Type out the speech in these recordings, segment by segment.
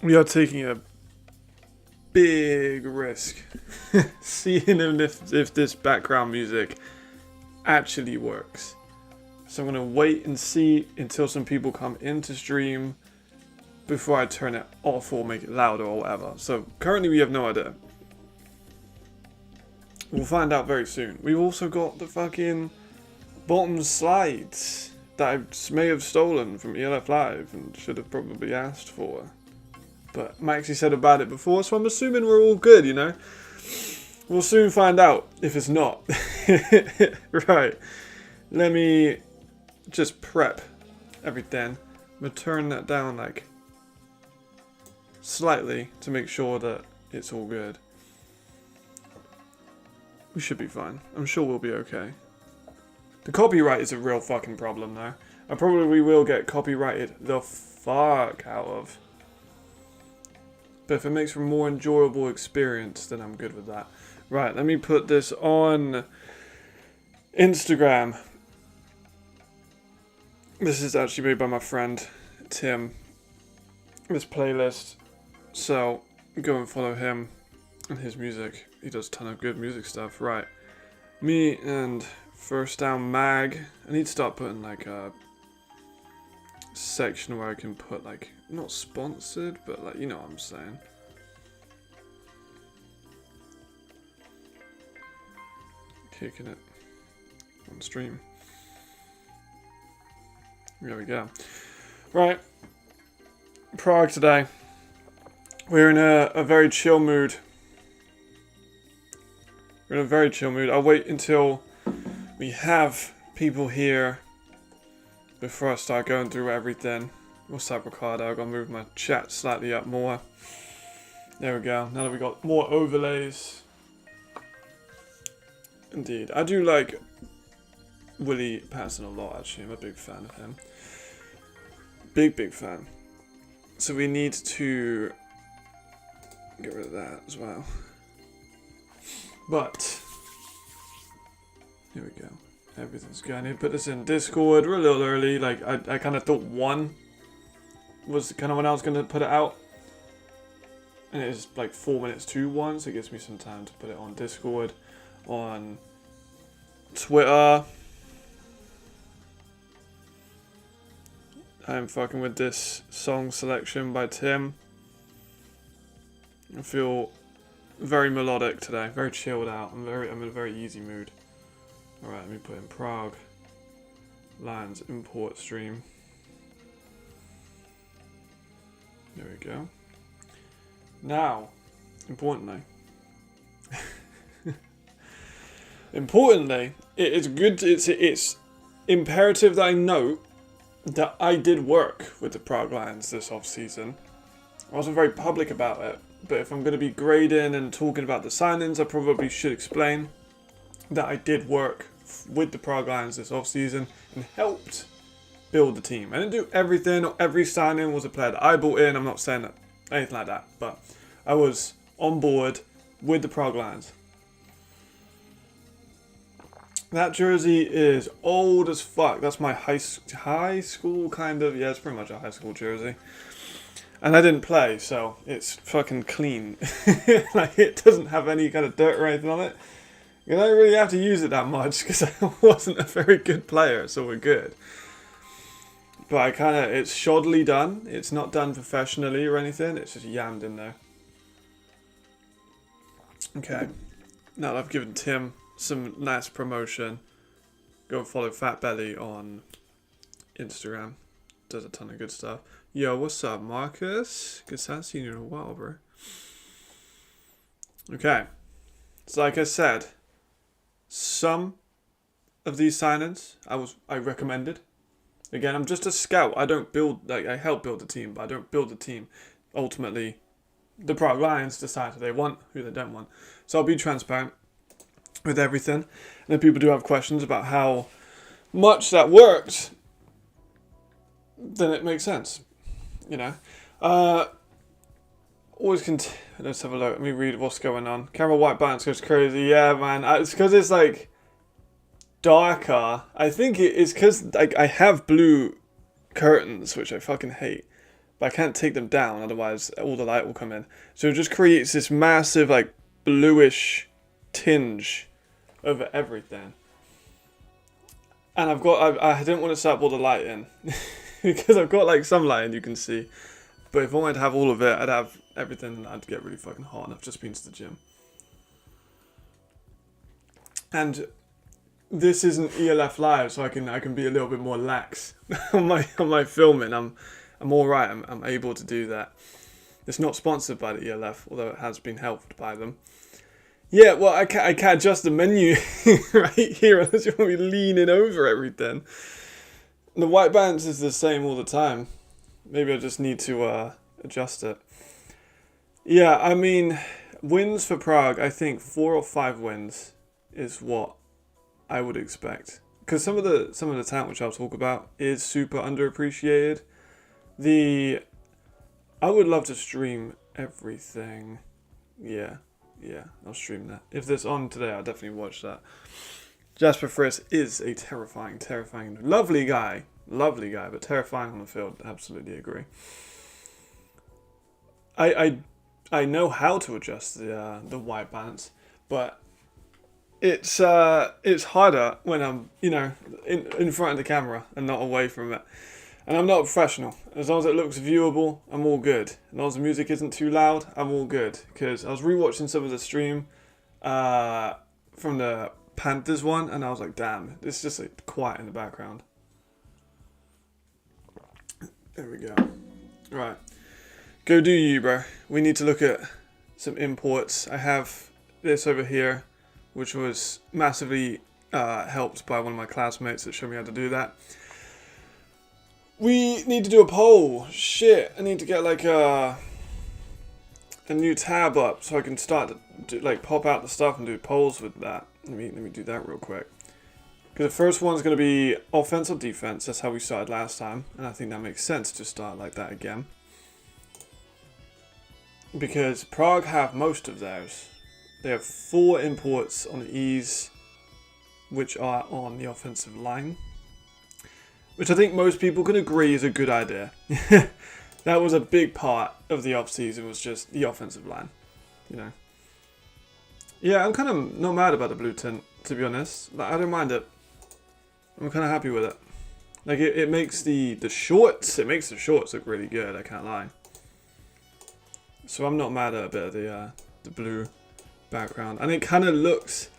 We are taking a big risk. Seeing if this background music actually works. So I'm going to wait and see until some people come into stream before I turn it off or make it louder or whatever. So currently we have no idea. We'll find out very soon. We've also got the fucking bottom slides that I may have stolen from ELF Live and should have probably asked for. But Maxie said about it before, so I'm assuming we're all good, you know? We'll soon find out if it's not. Right. Let me just prep everything. I'm going to turn that down like slightly to make sure that it's all good. We should be fine. I'm sure we'll be okay. The copyright is a real fucking problem though. I probably will get copyrighted the fuck out of. But if it makes for a more enjoyable experience, then I'm good with that. Right, let me put this on Instagram. This is actually made by my friend Tim. This playlist. So go and follow him and his music. He does a ton of good music stuff. Right. Me and First Down Mag. I need to start putting like a section where I can put like, not sponsored, but like, you know what I'm saying. Kicking it on stream. There we go. Right. Prague today. We're in a very chill mood. We're in a very chill mood. I'll wait until we have people here before I start going through everything. What's up, Ricardo? I'm going to move my chat slightly up more. There we go. Now that we got more overlays. Indeed. I do like Willie Patterson a lot, actually. I'm a big fan of him. Big fan. So we need to get rid of that as well. But here we go. Everything's good. I need to put this in Discord. We're a little early. Like I kind of thought 1 was kind of when I was going to put it out. And it's like 4 minutes to 1, so it gives me some time to put it on Discord, on Twitter. I'm fucking with this song selection by Tim. I feel very melodic today, very chilled out. I'm in a very easy mood. Alright, let me put in Prague. Lions import stream. There we go. Now, importantly, it is good. It's imperative that I note that I did work with the Prague Lions this off-season. I wasn't very public about it, but if I'm going to be grading and talking about the signings, I probably should explain that I did work with the Prague Lions this off-season and helped build the team. I didn't do everything, or every signing was a player that I bought in. I'm not saying that anything like that, but I was on board with the Prague Lions. That jersey is old as fuck. That's my high school kind of. Yeah, it's pretty much a high school jersey. And I didn't play, so it's fucking clean. Like, it doesn't have any kind of dirt or anything on it. You don't really have to use it that much because I wasn't a very good player, so we're good. But it's shoddily done. It's not done professionally or anything. It's just yammed in there. Okay. Now that I've given Tim some nice promotion, go and follow Fat Belly on Instagram. Does a ton of good stuff. Yo, what's up, Marcus? Good to see you in a while, bro. Okay. So like I said, some of these signings I recommended. Again, I'm just a scout. I don't build, I help build the team, but I don't build the team. Ultimately, the Prague Lions decide who they want, who they don't want. So I'll be transparent with everything. And if people do have questions about how much that works, then it makes sense. You know. Let's have a look. Let me read what's going on. Camera white balance goes crazy. Yeah, man. It's because it's like darker. I think it's because I have blue curtains, which I fucking hate. but I can't take them down, otherwise all the light will come in. So it just creates this massive like bluish tinge over everything. And I didn't want to set up all the light in because I've got like some light in, you can see. But if I wanted to have all of it, I'd have everything and I'd get really fucking hot, and I've just been to the gym. And this isn't ELF live, so I can be a little bit more lax on my filming. I'm all right. I'm able to do that. It's not sponsored by the ELF, although it has been helped by them. Yeah, well, I can't adjust the menu right here unless you want me leaning over everything. The white balance is the same all the time. Maybe I just need to adjust it. Yeah, I mean, wins for Prague, I think 4 or 5 wins is what I would expect. Because some of the talent which I'll talk about is super underappreciated. I would love to stream everything. Yeah, I'll stream that. If this on today, I'll definitely watch that. Jasper Friss is a terrifying, lovely guy, but terrifying on the field. Absolutely agree. I know how to adjust the white balance, but it's harder when I'm in front of the camera and not away from it. And I'm not a professional. As long as it looks viewable, I'm all good. As long as the music isn't too loud, I'm all good. Because I was rewatching some of the stream from the Panthers one, and I was like, damn, it's just like quiet in the background. There we go. Right. Go do you, bro. We need to look at some imports. I have this over here, which was massively helped by one of my classmates that showed me how to do that. We need to do a poll. Shit, I need to get like a new tab up so I can start to pop out the stuff and do polls with that. Let me do that real quick. Because the first one's going to be offense or defense. That's how we started last time, and I think that makes sense to start like that again. Because Prague have most of theirs. They have 4 imports on the E's, which are on the offensive line. Which I think most people can agree is a good idea. That was a big part of the off-season, was just the offensive line. Yeah, I'm kind of not mad about the blue tint, to be honest. Like, I don't mind it. I'm kind of happy with it. Like, it makes the shorts look really good, I can't lie. So I'm not mad at a bit of the blue background. And it kind of looks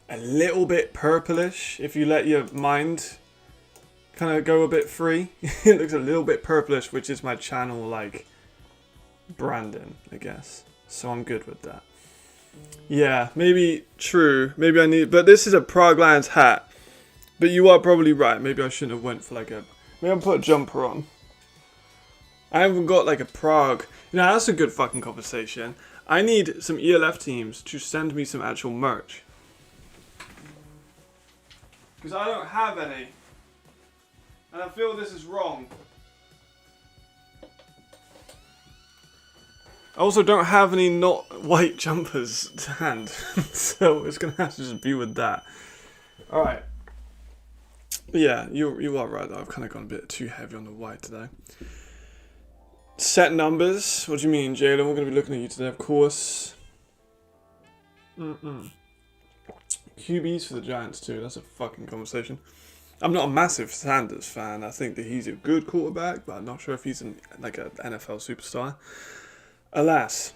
a little bit purplish if you let your mind kind of go a bit free. It looks a little bit purplish, which is my channel like branding, I guess. So I'm good with that. Yeah, maybe true. Maybe I need, but this is a Prague Lions hat. But you are probably right. Maybe I shouldn't have went for maybe I'll put a jumper on. I haven't got like a Prague. That's a good fucking conversation. I need some ELF teams to send me some actual merch. Because I don't have any. And I feel this is wrong. I also don't have any not white jumpers to hand. So it's going to have to just be with that. Alright. Yeah, you are right though. I've kind of gone a bit too heavy on the white today. Set numbers. What do you mean, Jalen? We're going to be looking at you today, of course. QBs for the Giants too. That's a fucking conversation. I'm not a massive Sanders fan. I think that he's a good quarterback, but I'm not sure if he's an NFL superstar. Alas.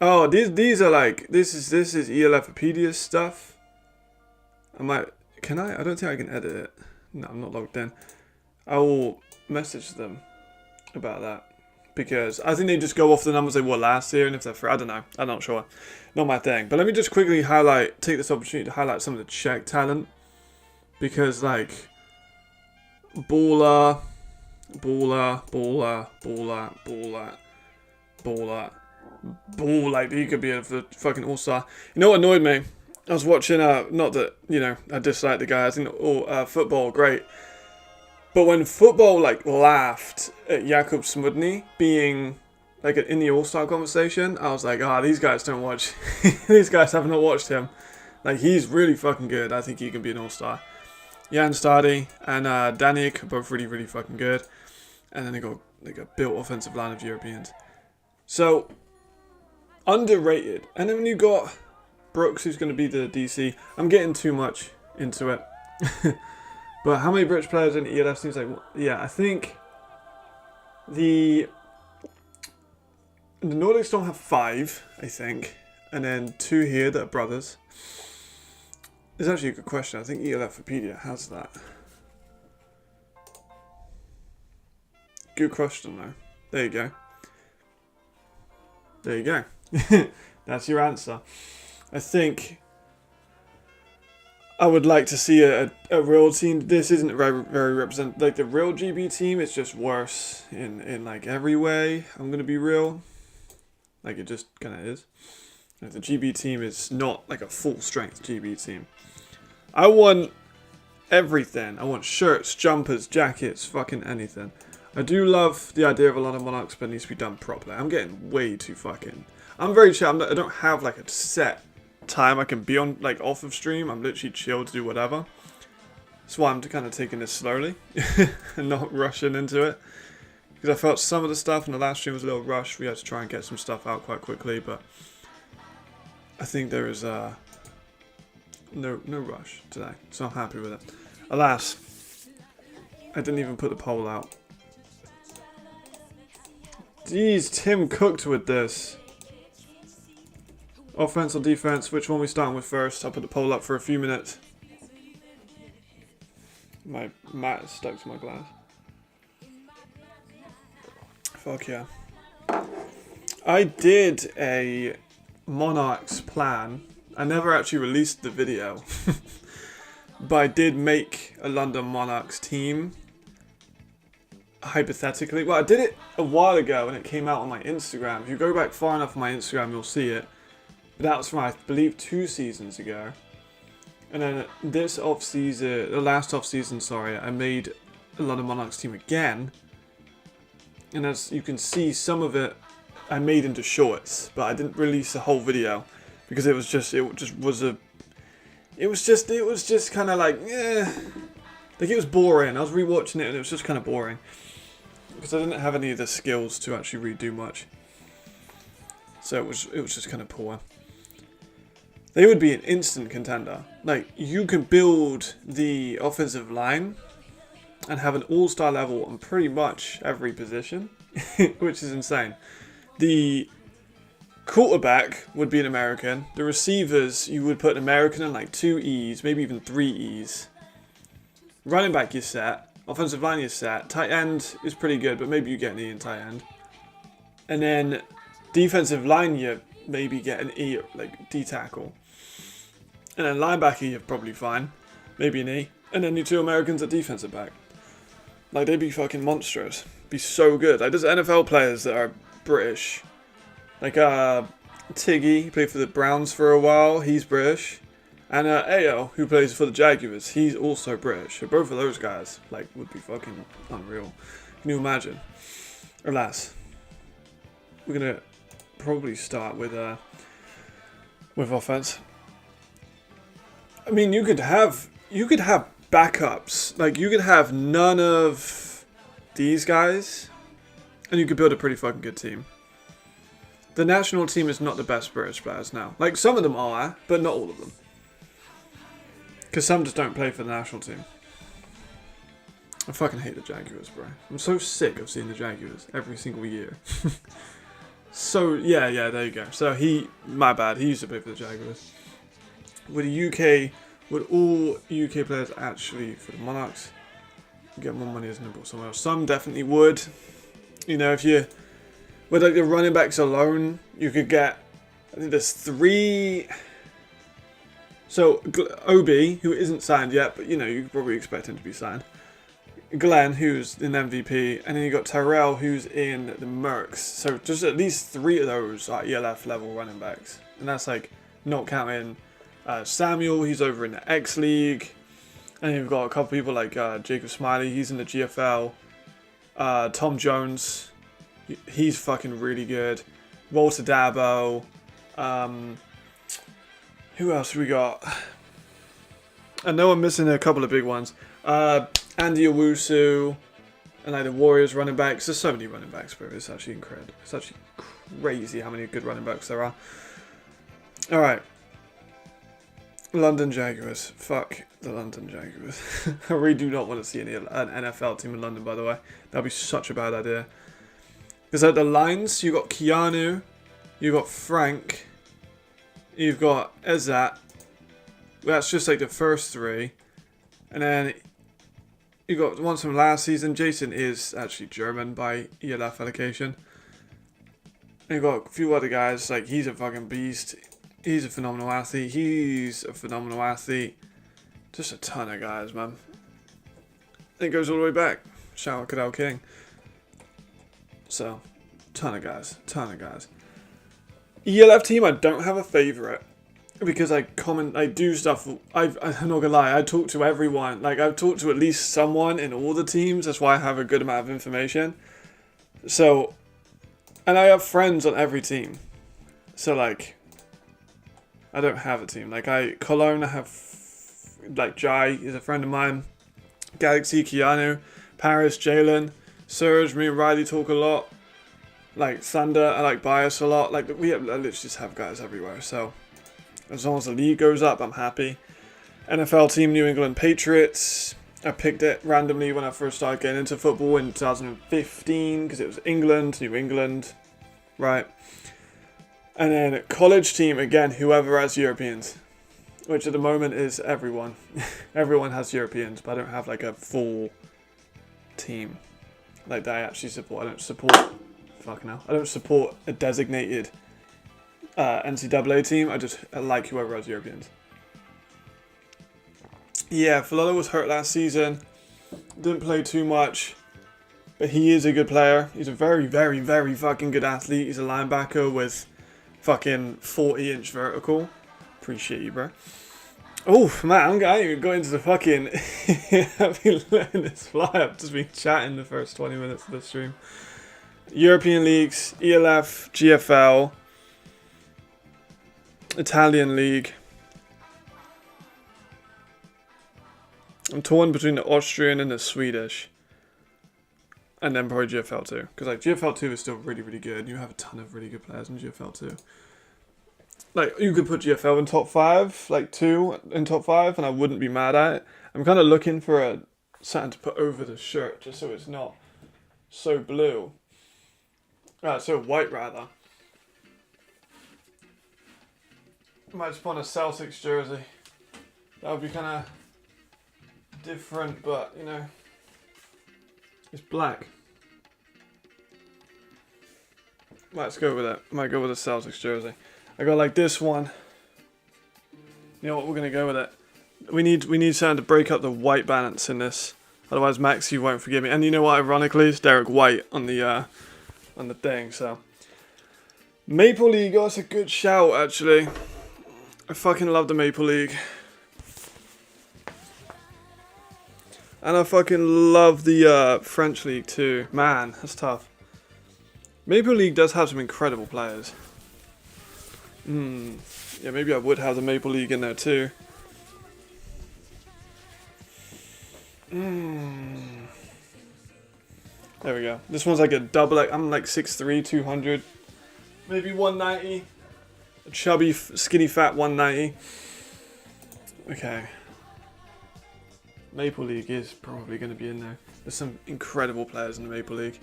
Oh, these are like this is ELFopedia stuff. I don't think I can edit it. No, I'm not logged in. I will message them about that. Because I think they just go off the numbers they were last year, and if they're free, I don't know. I'm not sure. Not my thing. But let me just quickly take this opportunity to highlight some of the Czech talent. Because, like, baller, like, he could be a fucking all-star. You know what annoyed me? I was watching, not that, I dislike the guy. I think football, great. But when football, laughed at Jakub Smudny being, in the all-star conversation, I was like, these guys don't watch. These guys have not watched him. Like, he's really fucking good. I think he can be an all-star. Jan Stadi and Danik are both really, really fucking good. And then they got like a built offensive line of Europeans. So underrated. And then when you got Brooks, who's going to be the DC. I'm getting too much into it. But how many British players in ELF seems like? Yeah, I think the Nordics don't have 5, I think, and then 2 here that are brothers. It's actually a good question. I think ELFopedia has that. Good question, though. There you go. There you go. That's your answer. I think I would like to see a real team. This isn't very representative. Like the real GB team, it's just worse in like every way. I'm gonna be real. Like it just kind of is. Like the GB team is not like a full strength GB team. I want everything. I want shirts, jumpers, jackets, fucking anything. I do love the idea of a lot of Monarchs, but it needs to be done properly. I'm getting way too fucking. I'm very chill. I don't have like a set time I can be on, like off of stream. I'm literally chill to do whatever. That's why I'm kind of taking this slowly and not rushing into it. Because I felt some of the stuff in the last stream was a little rushed. We had to try and get some stuff out quite quickly, but I think there is no rush today, so I'm happy with it. Alas, I didn't even put the poll out. Jeez, Tim cooked with this. Offense or defense? Which one are we starting with first? I'll put the poll up for a few minutes. My mat is stuck to my glass. Fuck yeah. I did a Monarchs plan. I never actually released the video. But I did make a London Monarchs team. Hypothetically. Well, I did it a while ago and it came out on my Instagram. If you go back far enough on my Instagram, you'll see it. But that was from, I believe, 2 seasons ago. And then this off-season, the last off-season, sorry, I made a London Monarchs team again. And as you can see, some of it I made into shorts, but I didn't release the whole video because it was just kind of like, yeah, like it was boring. I was rewatching it and it was just kind of boring because I didn't have any of the skills to actually redo much. So it was just kind of poor. They would be an instant contender. Like you could build the offensive line and have an all-star level on pretty much every position, which is insane. The quarterback would be an American. The receivers, you would put an American and like 2 E's, maybe even 3 E's. Running back, you're set. Offensive line, you're set. Tight end is pretty good, but maybe you get an E in tight end. And then defensive line, you maybe get an E, like D tackle. And then linebacker, you're probably fine. Maybe an E. And then your 2 Americans at defensive back. Like, they'd be fucking monstrous. Be so good. Like, there's NFL players that are British. Like, Tiggy, he played for the Browns for a while. He's British. And Ayo, who plays for the Jaguars, he's also British. So both of those guys, like, would be fucking unreal. Can you imagine? Alas, we're gonna probably start with offense. I mean, you could have backups. Like, you could have none of these guys, and you could build a pretty fucking good team. The national team is not the best British players now. Like, some of them are, but not all of them. Because some just don't play for the national team. I fucking hate the Jaguars, bro. I'm so sick of seeing the Jaguars every single year. So, yeah, there you go. So, my bad, he used to play for the Jaguars. Would all UK players actually, for the Monarchs, get more money as nimble somewhere else? Some definitely would. You know, if you, with like the running backs alone, you could get, I think there's 3. So, Obi, who isn't signed yet, but you know, you could probably expect him to be signed. Glenn, who's in MVP, and then you got Tyrell, who's in the Mercs. So, just at least 3 of those are ELF level running backs. And that's like, not counting Samuel, he's over in the X League. And you've got a couple people like Jacob Smiley, he's in the GFL. Tom Jones, he's fucking really good. Walter Dabo. Who else we got? I know I'm missing a couple of big ones. Andy Owusu. And And like the Warriors running backs, there's so many running backs, bro. It's actually incredible. It's actually crazy how many good running backs there are. All right. London Jaguars. Fuck the London Jaguars. I really do not want to see an NFL team in London, by the way. That'd be such a bad idea. Because at the lines, you got Keanu, you got Frank, you've got Ezat. That's just like the first three. And then you got one from last season. Jason is actually German by ELF allocation. And you've got a few other guys. Like, he's a fucking beast. He's a phenomenal athlete. He's a phenomenal athlete. Just a ton of guys, man. It goes all the way back. Shout out Cadell King. So, ton of guys. Ton of guys. ELF team, I don't have a favourite. Because I do stuff. I'm not gonna lie, I talk to everyone. Like, I've talked to at least someone in all the teams. That's why I have a good amount of information. So, and I have friends on every team. So, like, I don't have a team. Like, Cologne, I have, like, Jai is a friend of mine. Galaxy, Keanu. Paris, Jalen. Surge, me and Riley talk a lot. Like, Thunder, I like Bias a lot. Like, I literally just have guys everywhere. So, as long as the league goes up, I'm happy. NFL team, New England Patriots. I picked it randomly when I first started getting into football in 2015. Because it was England, New England. Right. And then college team, again, whoever has Europeans. Which at the moment is everyone. Everyone has Europeans, but I don't have like a full team. Like that I actually support. I don't support... Fuck no. I don't support a designated NCAA team. I like whoever has Europeans. Yeah, Falala was hurt last season. Didn't play too much. But he is a good player. He's a very, very, very fucking good athlete. He's a linebacker with fucking 40-inch vertical. Appreciate you, bro. Oh, man, I ain't even got into the fucking... I've been letting this fly. I've just been chatting the first 20 minutes of the stream. European leagues, ELF, GFL, Italian league. I'm torn between the Austrian and the Swedish. And then probably GFL 2. Because like GFL 2 is still really, really good. You have a ton of really good players in GFL 2. Like, you could put GFL in top 5, like 2 in top 5, and I wouldn't be mad at it. I'm kind of looking for something to put over the shirt, just so it's not so blue. So white, rather. I might just put on a Celtics jersey. That would be kind of different, but, you know, it's black. Let's go with it. Might go with a Celtics jersey. I got like this one. You know what? We're gonna go with it. We need something to break up the white balance in this. Otherwise, Max, you won't forgive me. And you know what? Ironically, it's Derek White on the thing. So Maple League. Oh, that's a good shout, actually. I fucking love the Maple League. And I fucking love the French League too. Man, that's tough. Maple League does have some incredible players. Yeah, maybe I would have the Maple League in there too. There we go. This one's like a double. Like, I'm like 6'3", 200. Maybe 190. A chubby, skinny, fat 190. Okay. Maple League is probably going to be in there. There's some incredible players in the Maple League.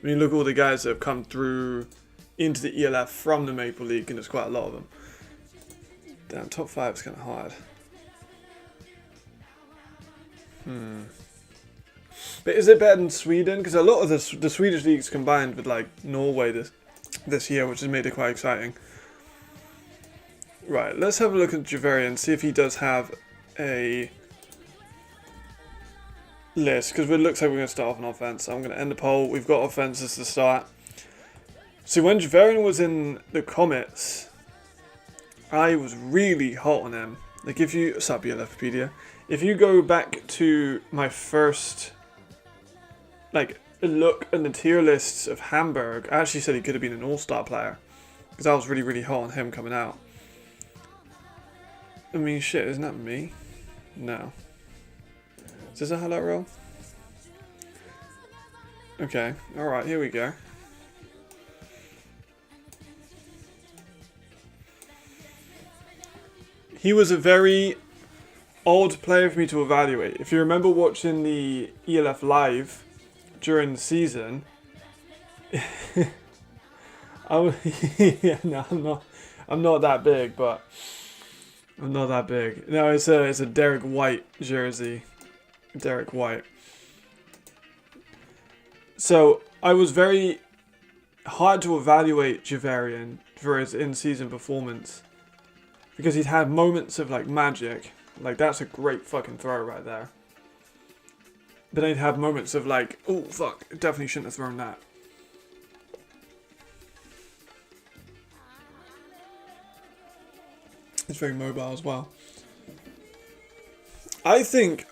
I mean, look at all the guys that have come through into the ELF from the Maple League, and there's quite a lot of them. Damn, top 5 is kind of hard. But is it better than Sweden? Because a lot of the Swedish leagues combined with like Norway this year, which has made it quite exciting. Right, let's have a look at Javeri and see if he does have a list, because it looks like we're going to start off on offense. I'm going to end the poll. We've got offenses to start. So when Javerian was in the Comets, I was really hot on him. Like, if you... What's up, BLFpedia? If you go back to my first, like, look at the tier lists of Hamburg, I actually said he could have been an all-star player. Because I was really, really hot on him coming out. I mean, shit, isn't that me? No. Is this a highlight roll? Okay, alright, here we go. He was a very odd player for me to evaluate. If you remember watching the ELF live during the season, yeah, no, I'm not that big, but I'm not that big. No, it's a Derek White jersey. Derek White. So I was very hard to evaluate Javarian for his in-season performance because he'd had moments of like magic. Like, that's a great fucking throw right there. But then he'd have moments of like, oh fuck, definitely shouldn't have thrown that. It's very mobile as well. I think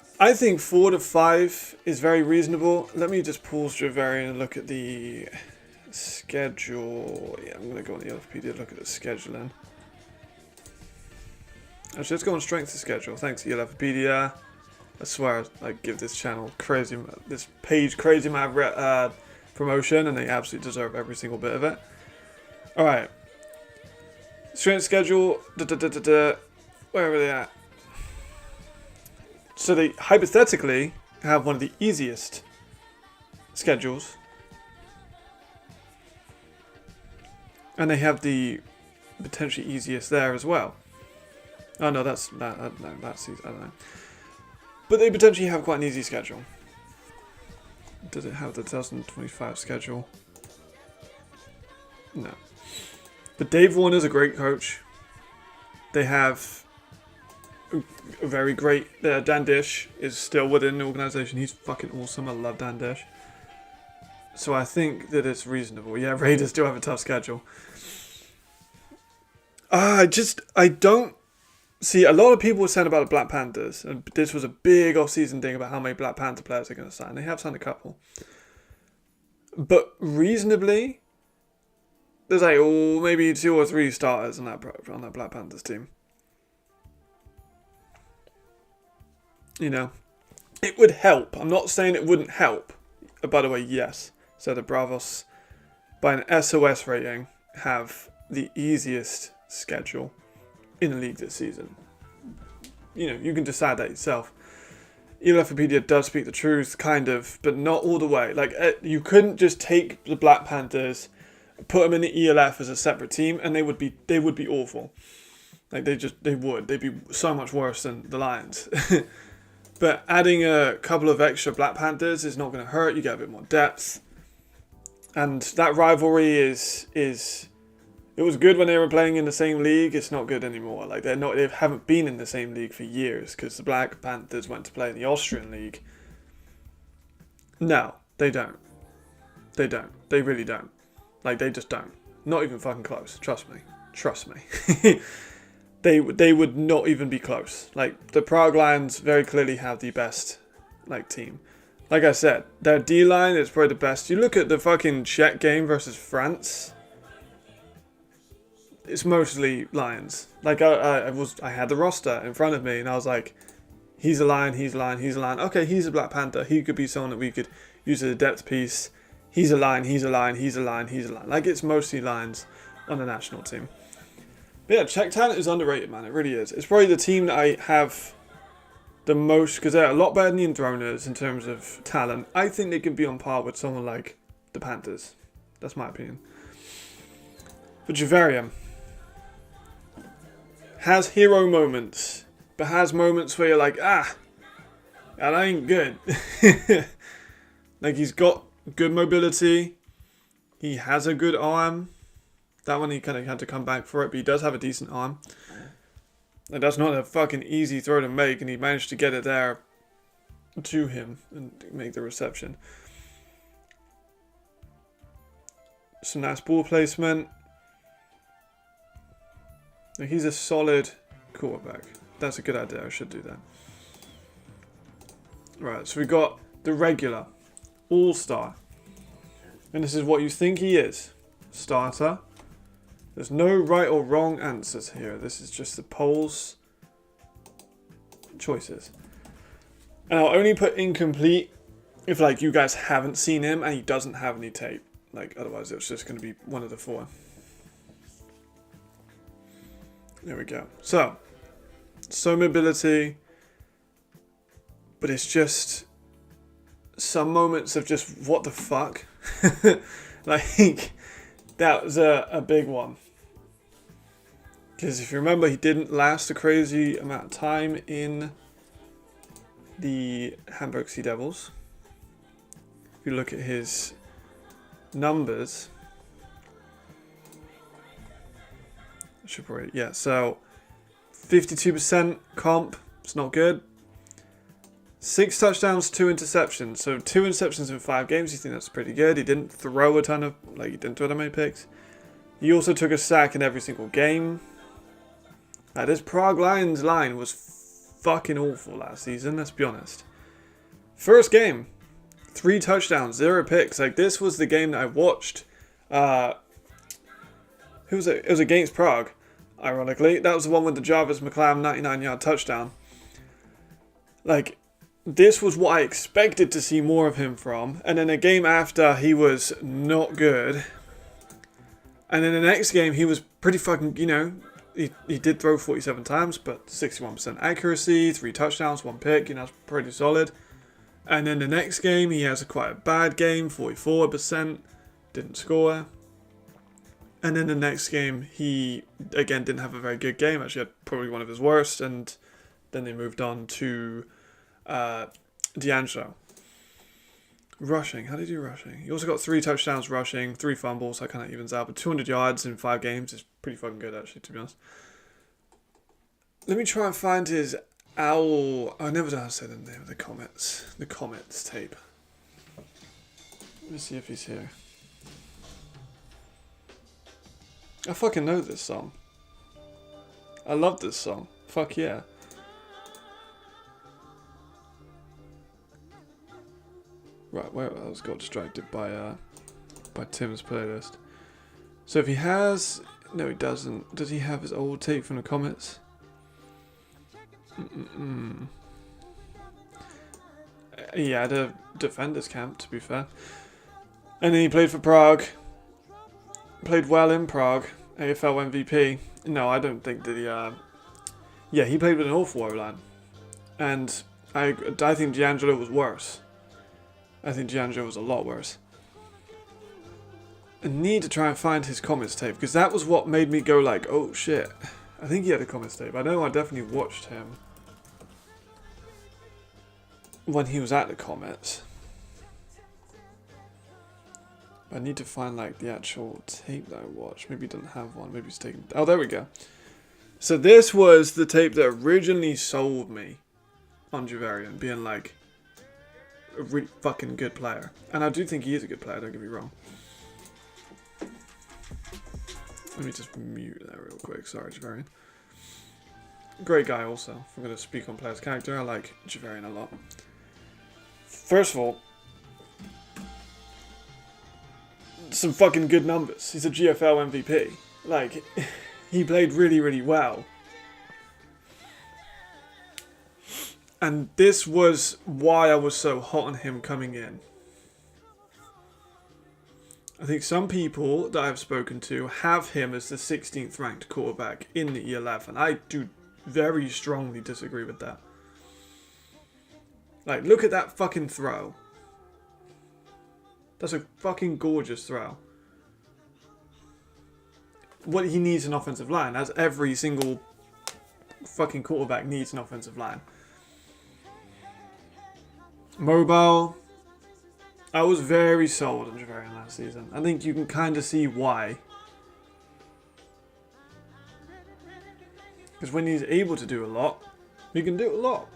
4 to 5 is very reasonable. Let me just pause Javarian and look at the schedule. Yeah, I'm going to go on the LFPD and look at the scheduling. Actually, let's go on strength of schedule. Thanks, ELFpedia. I swear, I give this channel this page crazy amount of promotion, and they absolutely deserve every single bit of it. All right, strength schedule. Where are they at? So they hypothetically have one of the easiest schedules, and they have the potentially easiest there as well. Oh no, that's easy. I don't know. But they potentially have quite an easy schedule. Does it have the 2025 schedule? No. But Dave Warner's a great coach. They have a very great... Dan Dish is still within the organisation. He's fucking awesome. I love Dan Dish. So I think that it's reasonable. Yeah, Raiders do have a tough schedule. I don't... See, a lot of people were saying about the Black Panthers, and this was a big off-season thing about how many Black Panther players they're going to sign. They have signed a couple. But reasonably, there's like, maybe 2 or 3 starters on that Black Panthers team. You know, it would help. I'm not saying it wouldn't help. By the way, yes. So the Bravos, by an SOS rating, have the easiest schedule in the league this season. You know, you can decide that yourself. ELFpedia does speak the truth, kind of, but not all the way. Like, you couldn't just take the Black Panthers, put them in the ELF as a separate team, and they would be awful. Like, they would. They'd be so much worse than the Lions. But adding a couple of extra Black Panthers is not going to hurt. You get a bit more depth. And that rivalry is it was good when they were playing in the same league. It's not good anymore. Like, they haven't been in the same league for years because the Black Panthers went to play in the Austrian league. No, they don't. They don't. They really don't. Like, they just don't. Not even fucking close. Trust me. Trust me. They would not even be close. Like, the Prague Lions very clearly have the best, like, team. Like I said, their D-line is probably the best. You look at the fucking Czech game versus France. It's mostly Lions. Like, I had the roster in front of me, and I was like, he's a Lion, he's a Lion, he's a Lion. Okay, he's a Black Panther. He could be someone that we could use as a depth piece. He's a Lion, he's a Lion, he's a Lion, he's a Lion. Like, it's mostly Lions on the national team. But yeah, Czech talent is underrated, man. It really is. It's probably the team that I have the most, because they're a lot better than the Enthroners in terms of talent. I think they can be on par with someone like the Panthers. That's my opinion. But Javarian has hero moments, but has moments where you're like, that ain't good. Like, he's got good mobility. He has a good arm. That one he kind of had to come back for it, but he does have a decent arm. And that's not a fucking easy throw to make, and he managed to get it there to him and make the reception. Some nice ball placement. He's a solid quarterback. That's a good idea. I should do that. Right, so we got the regular all-star. And this is what you think he is. Starter. There's no right or wrong answers here. This is just the polls choices. And I'll only put incomplete if like you guys haven't seen him and he doesn't have any tape. Like otherwise it's just going to be one of the four. There we go. So mobility, but it's just some moments of just what the fuck. Like that was a big one. Because if you remember, he didn't last a crazy amount of time in the Hamburg Sea Devils. If you look at his numbers, should probably, yeah, so 52% comp, it's not good. 6 touchdowns, 2 interceptions. So 2 interceptions in 5 games, you think that's pretty good. He didn't throw he didn't throw that many picks. He also took a sack in every single game. This Prague Lions line was fucking awful last season, let's be honest. First game, 3 touchdowns, 0 picks. Like, this was the game that I watched. Who was it? It was against Prague, ironically. That was the one with the Jarvis McClam 99-yard touchdown. Like, this was what I expected to see more of him from. And then a game after, he was not good. And then the next game, he was pretty fucking, he did throw 47 times, but 61% accuracy, 3 touchdowns, 1 pick, that's pretty solid. And then the next game, he has quite a bad game, 44%, didn't score. And then the next game, he, again, didn't have a very good game, actually had probably one of his worst, and then they moved on to D'Angelo. Rushing, how did he do rushing? He also got 3 touchdowns rushing, 3 fumbles, that kind of evens out, but 200 yards in 5 games is pretty fucking good, actually, to be honest. Let me try and find his owl. I never know how to say the name of the Comets tape. Let me see if he's here. I fucking know this song. I love this song. Fuck yeah. Right, where I was got distracted by Tim's playlist. So if he has, no, he doesn't. Does he have his old tape from the Comets? He had a defenders camp, to be fair, and then he played for Prague. Played well in Prague. AFL MVP. No, I don't think that he. Yeah, he played with an awful O-line, and I think D'Angelo was worse. I think D'Angelo was a lot worse. I need to try and find his Comets tape, because that was what made me go like, oh shit. I think he had a Comets tape. I know I definitely watched him when he was at the Comets. I need to find like the actual tape that I watched. Maybe he doesn't have one. Maybe he's taken... Oh, there we go. So this was the tape that originally sold me on Javarian, being like a really fucking good player. And I do think he is a good player, don't get me wrong. Let me just mute that real quick. Sorry, Javarian. Great guy also. If I'm going to speak on player's character, I like Javarian a lot. First of all, some fucking good numbers. He's a GFL MVP. Like, he played really, really well. And this was why I was so hot on him coming in. I think some people that I've spoken to have him as the 16th ranked quarterback in the ELF, and I do very strongly disagree with that. Like, look at that fucking throw. That's a fucking gorgeous throw. What he needs an offensive line, as every single fucking quarterback needs an offensive line. Mobile. I was very sold on Javarian last season. I think you can kind of see why. Because when he's able to do a lot, he can do a lot.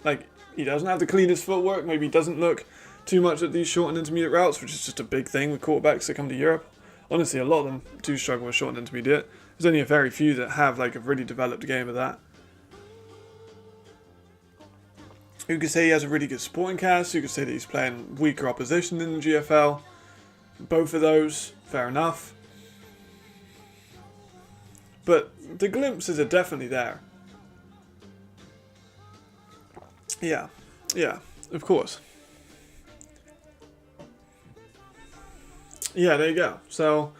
Like, he doesn't have the cleanest footwork. Maybe he doesn't look too much at these short and intermediate routes, which is just a big thing with quarterbacks that come to Europe. Honestly, a lot of them do struggle with short and intermediate. There's only a very few that have like a really developed game of that. You could say he has a really good sporting cast. You could say that he's playing weaker opposition in the GFL. Both of those, fair enough. But the glimpses are definitely there. Yeah, of course. Yeah, there you go. So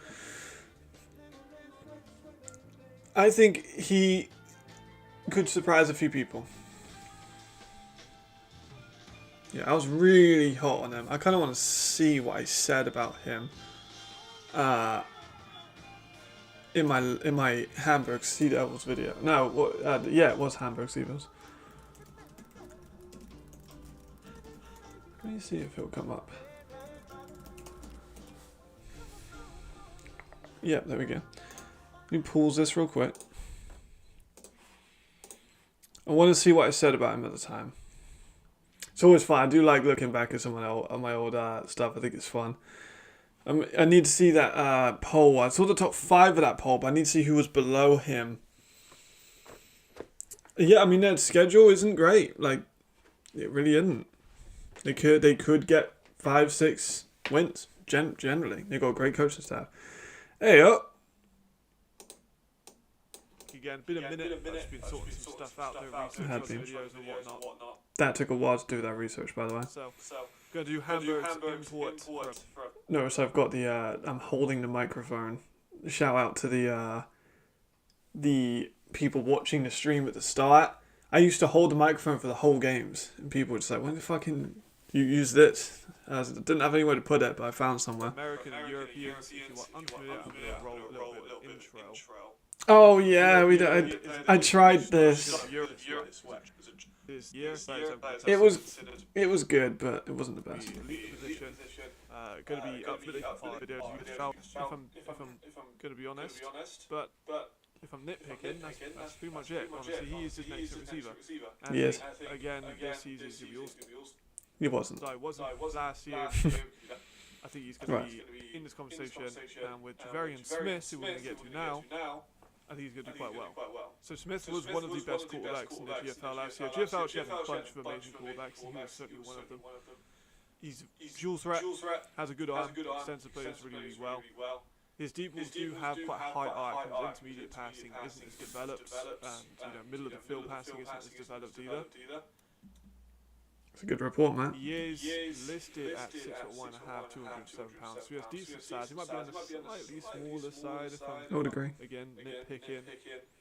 I think he could surprise a few people. Yeah, I was really hot on him. I kind of want to see what I said about him in my Hamburg Sea Devils video. No, yeah, it was Hamburg Sea Devils. Let me see if it'll come up. Yeah, there we go. Let me pause this real quick. I want to see what I said about him at the time. It's always fun. I do like looking back at my old stuff. I think it's fun. I need to see that poll. I saw the top 5 of that poll, but I need to see who was below him. Yeah, I mean, their schedule isn't great. Like, it really isn't. They could get 5-6 wins, generally. They've got a great coaching staff. Hey, up. Again, been a minute. I've just been sorting some stuff out, doing research on videos and whatnot. That took a while to do that research, by the way. So going to do Hamburg's import. Notice I've got the I'm holding the microphone. Shout out to the people watching the stream at the start. I used to hold the microphone for the whole games, and people were just like, "When the fucking you use this?" I didn't have anywhere to put it, but I found somewhere. American and Europeans, if you are unfamiliar, I'm going to roll a little bit of intro. Oh yeah, I tried this. It was good, but it wasn't the best. Going to be up for videos. If I'm going to be honest, but if I'm nitpicking, that's pretty much it. Honestly, he is his next receiver. And yes. Again, this season is going to be awesome. He wasn't. So I wasn't last year. I think he's going to be in this conversation, and with Javarian Smith, who we're going to get to now, I think he's going to do quite well. So Smith was one of the best quarterbacks in the GFL last year. GFL actually had a bunch of amazing quarterbacks, and he was certainly one of them. He's dual threat, has a good arm, extensive plays really well. His deep balls do have quite a high arc, and his intermediate passing isn't as developed, and middle of the field passing isn't as developed either. It's a good report, man. He is listed at 6'1.5", 207 pounds. So he has decent size. He might be on the slightly smaller side if I'm, I would agree. Again, nitpicking.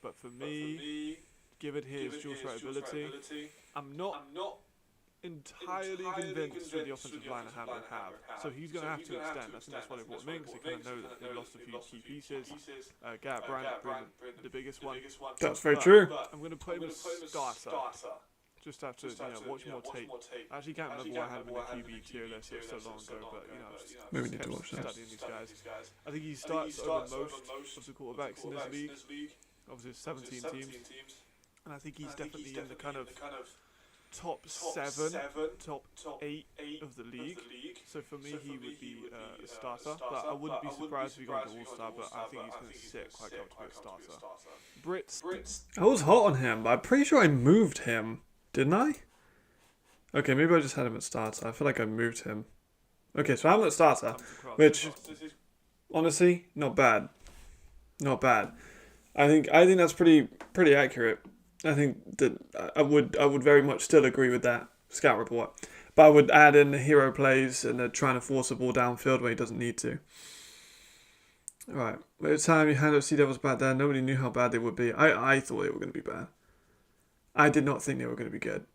But for me, given his dual threat ability, I'm not entirely convinced with the offensive line I have. So he's going to have to extend. I think that's why they brought him in, because they kind of know that they lost a few key pieces. Garrett Bryant being the biggest one. That's very true. I'm going to put him as starter. Just have to watch more tape. I actually can't remember why I had him in the QB tier list. It was so long ago, but maybe we need to watch that. Studying these guys. I think he starts over most of the quarterbacks in this league. Obviously, 17 teams, and I think he's definitely in the kind of top 7, top 8 of the league. So for me, he would be a starter. But I wouldn't be surprised if he got an all-star. But I think he's going to sit quite comfortably at starter. Brits. I was hot on him, but I'm pretty sure I moved him. Didn't I? Okay, maybe I just had him at starter. I feel like I moved him. Okay, so I'm at starter, which, honestly, not bad. Not bad. I think that's pretty accurate. I think that I would very much still agree with that scout report. But I would add in the hero plays and trying to force the ball downfield when he doesn't need to. Alright, by the time you handled Sea Devils back there, nobody knew how bad they would be. I thought they were going to be bad. I did not think they were going to be good.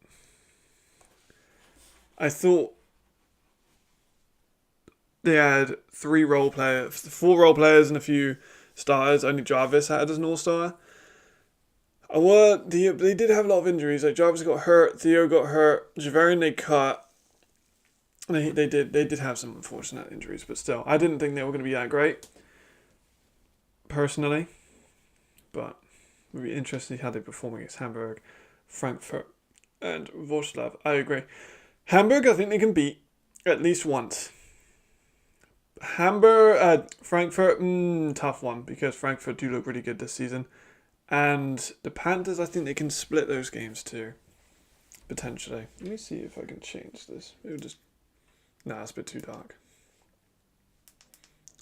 I thought they had 4 role players and a few starters. Only Jarvis had as an all-star. They did have a lot of injuries. Like Jarvis got hurt, Theo got hurt, Javarian they cut. They did have some unfortunate injuries, but still, I didn't think they were going to be that great. Personally, but it would be interesting to see how they perform against Hamburg, Frankfurt, and Wrocław. I agree. Hamburg, I think they can beat at least once. Frankfurt, tough one, because Frankfurt do look really good this season. And the Panthers, I think they can split those games too, potentially. Let me see if I can change this. It's a bit too dark.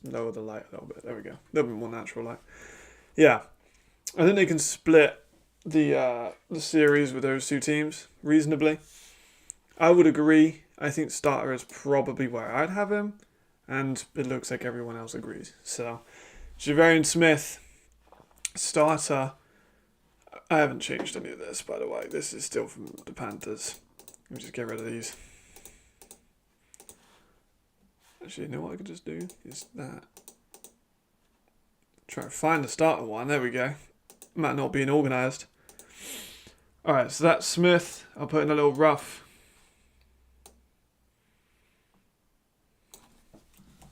Lower the light a little bit. There we go. A little bit more natural light. Yeah, I think they can split the series with those 2 teams reasonably. I would agree. I think starter is probably where I'd have him, And it looks like everyone else agrees. So, Javarian Smith, starter. I haven't changed any of this, by the way. This is still from the Panthers. Let me just get rid of these. Actually, you know what I could just do? Is that. Try to find the starter one. There we go. Might not being organised. Alright, so that's Smith. I'll put in a little rough.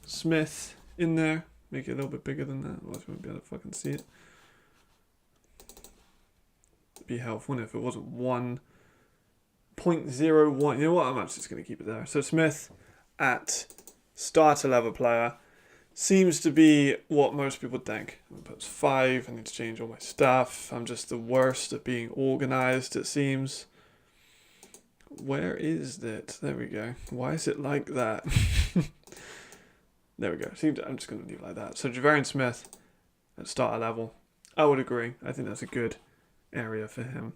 Smith in there. Make it a little bit bigger than that. Otherwise we won't be able to fucking see it. It'd be helpful if it wasn't 1.01. You know what? I'm actually just going to keep it there. So Smith at starter level player. Seems to be what most people think. I'm going to put 5. I need to change all my stuff. I'm just the worst at being organised, it seems. Where is it? There we go. Why is it like that? There we go. I'm just going to leave it like that. So Javarian Smith at starter level. I would agree. I think that's a good area for him.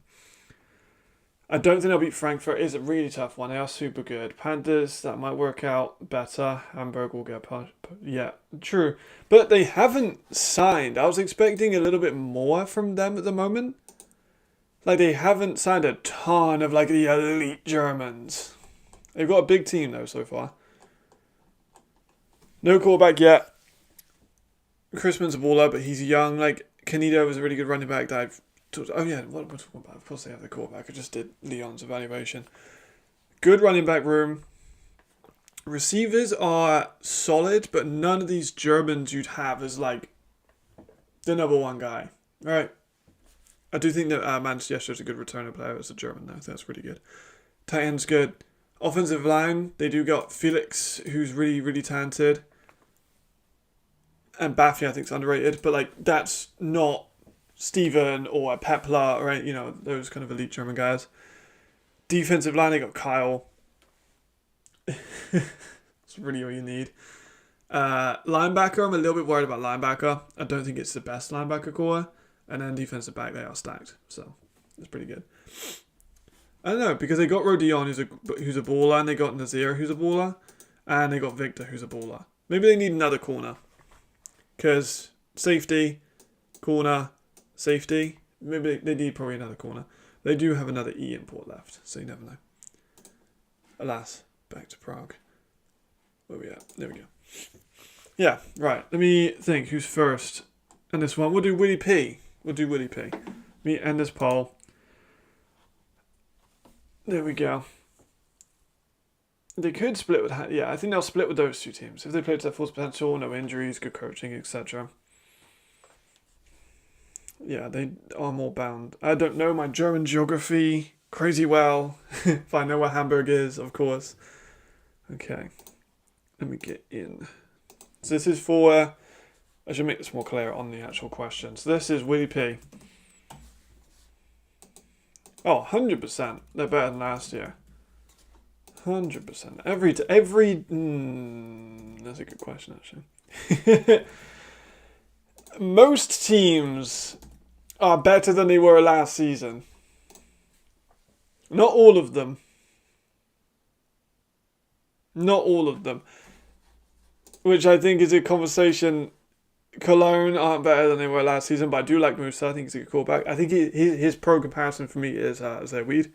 I don't think they'll beat Frankfurt. It's a really tough one. They are super good. Panthers, that might work out better. Hamburg will get punched. Yeah, true. But they haven't signed. I was expecting a little bit more from them at the moment. Like, they haven't signed a ton of, like, the elite Germans. They've got a big team, though, so far. No quarterback yet. Chrisman's a baller, but he's young. Like, Canedo was a really good running back that I've... Oh yeah, what am I talking about? Of course they have the quarterback. I just did Leon's evaluation. Good running back room. Receivers are solid, but none of these Germans you'd have as like the number one guy. All right. I do think that Manchester is a good returner player as a German though. That's really good. Tight end's good. Offensive line, they do got Felix, who's really, really talented. And Baffy, I think, is underrated. But like that's not Steven or Pepler, right? You know, those kind of elite German guys. Defensive line, they got Kyle. That's really all you need. Linebacker, I'm a little bit worried about linebacker. I don't think it's the best linebacker core. And then defensive back, they are stacked. So, it's pretty good. I don't know, because they got Rodion, who's a baller, and they got Nazir, who's a baller, and they got Victor, who's a baller. Maybe they need another corner. Because safety, corner, safety. Maybe they need probably another corner. They do have another E import left, so you never know. Alas, back to Prague. Where are we at? There we go. Yeah, right. Let me think who's first. And this one, we'll do Willie P. Let me end this poll. There we go. They could split with... Yeah, I think they'll split with those two teams. If they play to their full potential, no injuries, good coaching, etc. Yeah, they are more bound. I don't know my German geography crazy well. If I know where Hamburg is, of course. Okay. Let me get in. So this is for... I should make this more clear on the actual question. So this is Willie P. Oh, 100%. They're better than last year. 100%. That's a good question, actually. Most teams are better than they were last season. Not all of them. Not all of them. Which I think is a conversation. Cologne aren't better than they were last season, but I do like Musa. I think he's a good quarterback. I think his pro comparison for me is Zay Weed.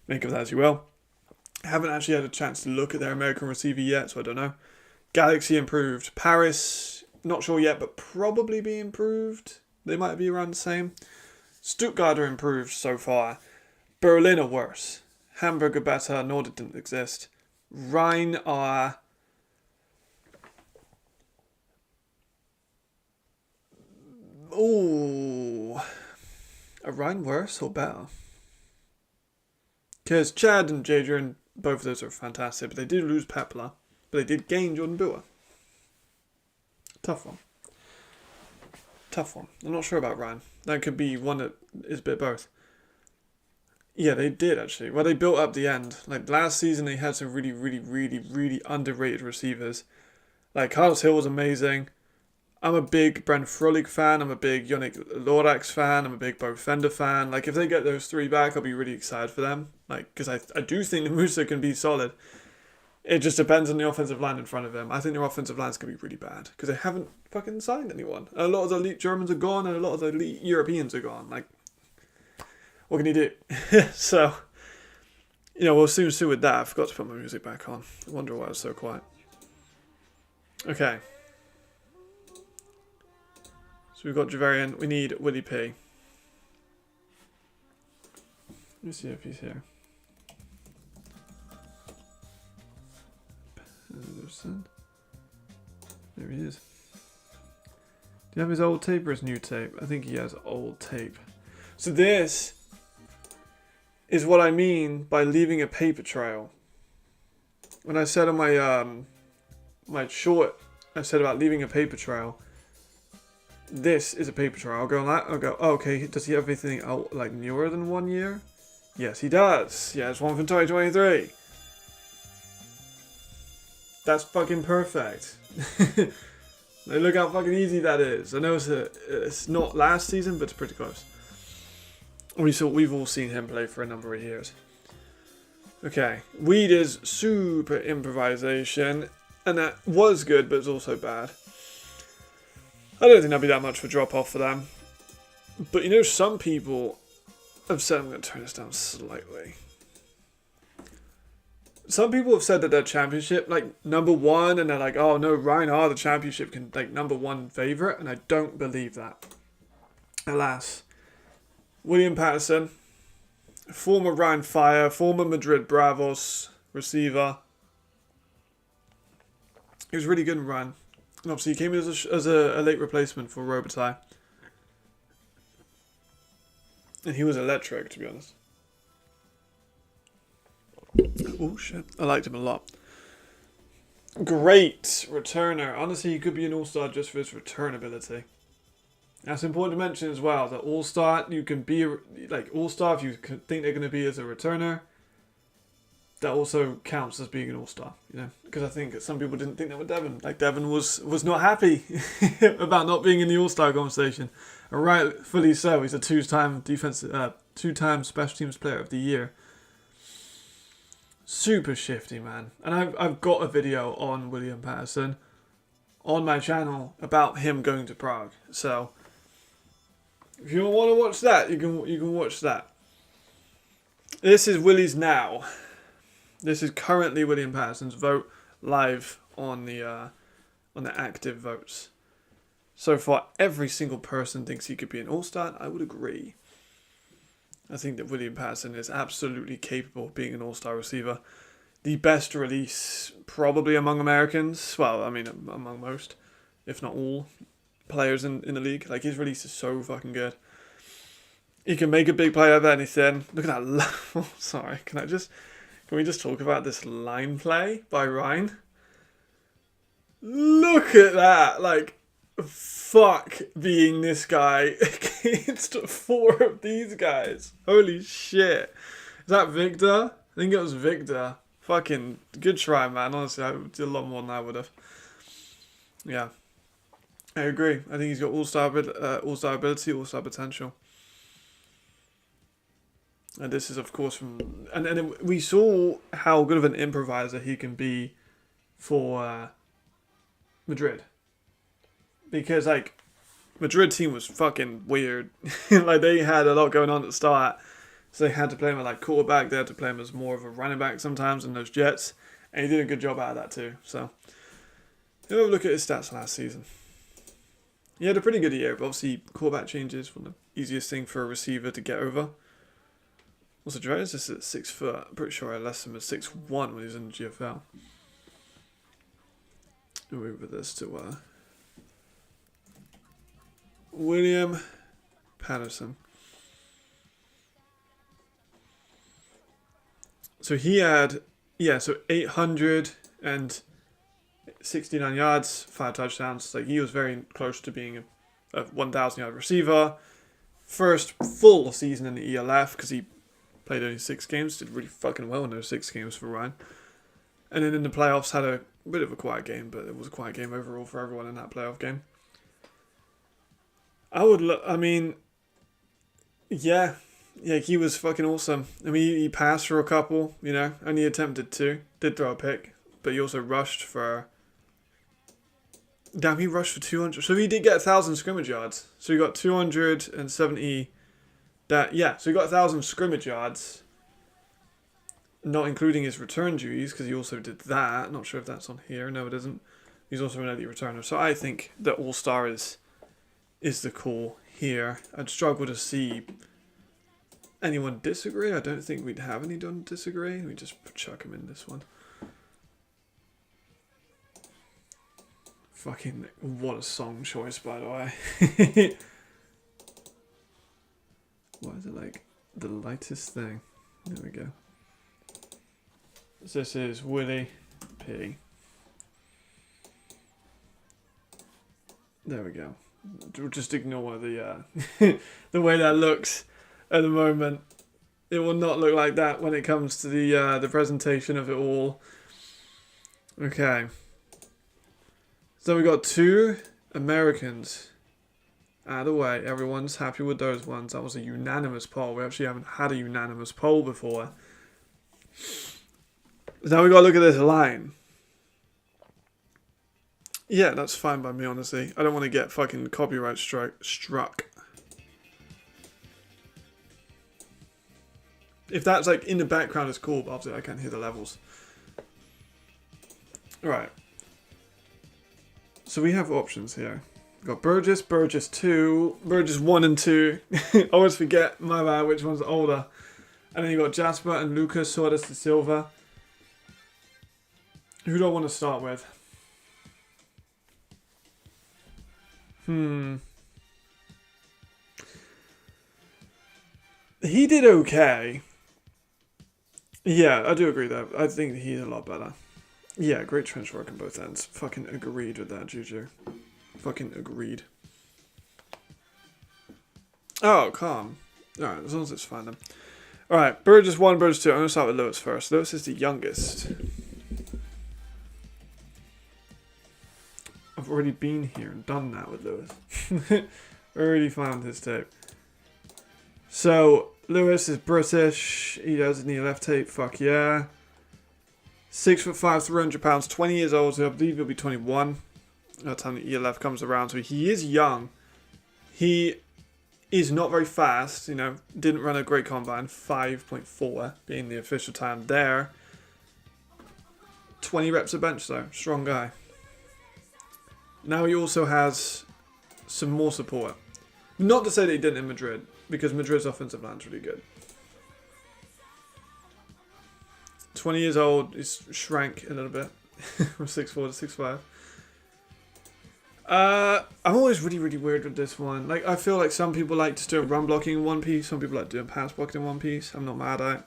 Think of that as you will. I haven't actually had a chance to look at their American receiver yet, so I don't know. Galaxy improved. Paris, not sure yet, but probably be improved. They might be around the same. Stuttgart are improved so far. Berlin are worse. Hamburg are better. Nordic didn't exist. Rhine are... Ooh. Are Rhine worse or better? Because Chad and Jadrian, both of those are fantastic, but they did lose Pepler. But they did gain Jordan Brewer. Tough one. I'm not sure about Ryan. That could be one that is a bit both. Yeah, they did actually. Well, they built up the end. Like last season, they had some really, really, really, really underrated receivers. Like Carlos Hill was amazing. I'm a big Brent Frolik fan. I'm a big Yannick Lorax fan. I'm a big Bo Fender fan. Like if they get those three back, I'll be really excited for them. Like because I do think the Musa can be solid. It just depends on the offensive line in front of him. I think their offensive line's going to be really bad because they haven't fucking signed anyone. A lot of the elite Germans are gone and a lot of the elite Europeans are gone. Like, what can you do? So, we'll soon see with that. I forgot to put my music back on. I wonder why it was so quiet. Okay. So we've got Javarian. We need Willie P. Let me see if he's here. There he is. Do you have his old tape or his new tape? I think he has old tape. So this is what I mean by leaving a paper trail. When I said on my short, I said about leaving a paper trail. This is a paper trail. I'll go on that. I'll go, oh, okay, does he have anything out like newer than 1 year? Yes, he does. Yeah, it's one from 2023. That's fucking perfect. Look how fucking easy that is. I know it's not last season, but it's pretty close. We've all seen him play for a number of years. Okay, Weed is super improvisation, and that was good, but it's also bad. I don't think that'd be that much of a drop off for them. But some people have said, I'm going to turn this down slightly. Some people have said that they're championship, like, number one, and they're like, oh no, Ryan the championship can, like, number one favourite, and I don't believe that. Alas. William Patterson, former Ryan Fire, former Madrid Bravos receiver. He was really good in Ryan. And obviously he came in as a late replacement for Robitaille. And he was electric, to be honest. Oh shit, I liked him a lot. Great returner. Honestly, he could be an all-star just for his return ability. That's important to mention as well. That all-star, you can be like all-star if you think they're going to be as a returner. That also counts as being an all-star, because I think some people didn't think that with Devin. Like Devin was not happy about not being in the all-star conversation, and rightfully so. He's a two-time special teams player of the year. Super shifty, man. And I've got a video on William Patterson on my channel about him going to Prague. So if you want to watch that, you can watch that. This is Willie's now. This is currently William Patterson's vote live on the active votes. So far, every single person thinks he could be an all-star. I would agree. I think that William Patterson is absolutely capable of being an all-star receiver. The best release probably among Americans. Well, I mean, among most, if not all, players in the league. Like, his release is so fucking good. He can make a big play out of anything. Look at that. Sorry, can we just talk about this line play by Ryan? Look at that. Like, fuck being this guy against 4 of these guys. Holy shit. Is that Victor? I think it was Victor. Fucking good try, man. Honestly, I did a lot more than I would have. Yeah. I agree. I think he's got all-star ability, all-star potential. And this is, of course, from... And we saw how good of an improviser he can be for Madrid. Because, like, Madrid team was fucking weird. Like, they had a lot going on at the start. So they had to play him at, like, quarterback. They had to play him as more of a running back sometimes in those Jets. And he did a good job out of that, too. So, have a look at his stats last season. He had a pretty good year, but obviously, quarterback changes were the easiest thing for a receiver to get over. Also, Dre is just at 6 foot. I'm pretty sure I left him at 6'1" when he was in the GFL. I'll move with this to... William Patterson. So he had, 869 yards, 5 touchdowns. Like, he was very close to being a 1,000 yard receiver. First full season in the ELF because he played only 6 games. Did really fucking well in those 6 games for Ryan. And then in the playoffs had a bit of a quiet game, but it was a quiet game overall for everyone in that playoff game. He was fucking awesome. I mean, he passed for a couple, only attempted 2. Did throw a pick. but he also rushed for... Damn, he rushed for 200. So he did get 1,000 scrimmage yards. So he got 270... so he got 1,000 scrimmage yards. Not including his return duties, because he also did that. Not sure if that's on here. No, it isn't. He's also an elite returner. So I think that All-Star is the call here. I'd struggle to see anyone disagree. I don't think we'd have anyone disagree. We just chuck him in this one. Fucking, what a song choice, by the way. Why is it like the lightest thing? There we go. This is Willie P. There we go. We'll just ignore the the way that looks at the moment. It will not look like that when it comes to the presentation of it all. Okay. So we got 2 Americans out of the way. Everyone's happy with those ones. That was a unanimous poll. We actually haven't had a unanimous poll before. Now we got to look at this line. Yeah, that's fine by me, honestly. I don't want to get fucking copyright struck. If that's like in the background, it's cool, but obviously I can't hear the levels. Right. So we have options here. We've got Burgess, Burgess 2, Burgess 1 and 2. I always forget, my bad, which one's older. And then you got Jasper and Lucas Sordas de Silva. Who do I want to start with? He did okay. Yeah, I do agree though. I think he's a lot better. Yeah, great trench work on both ends. Fucking agreed with that, Juju. Fucking agreed. Oh, calm. Alright, as long as it's fine then. Alright, Burgess 1, Burgess 2. I'm going to start with Lewis first. Lewis is the youngest. I've already been here and done that with Lewis. Already found his tape. So, Lewis is British. He doesn't need left tape. Fuck yeah. 6'5", 300 pounds, 20 years old. So I believe he'll be 21. By the time the year left comes around. So he is young. He is not very fast. You know, didn't run a great combine. 5.4 being the official time there. 20 reps of bench though. Strong guy. Now he also has some more support. Not to say that he didn't in Madrid, because Madrid's offensive line's really good. 20 years old, he's shrank a little bit from 6'4 to 6'5. I'm always really weird with this one. Like, I feel like some people like just doing run blocking in one piece, some people like doing pass blocking in one piece. I'm not mad at it.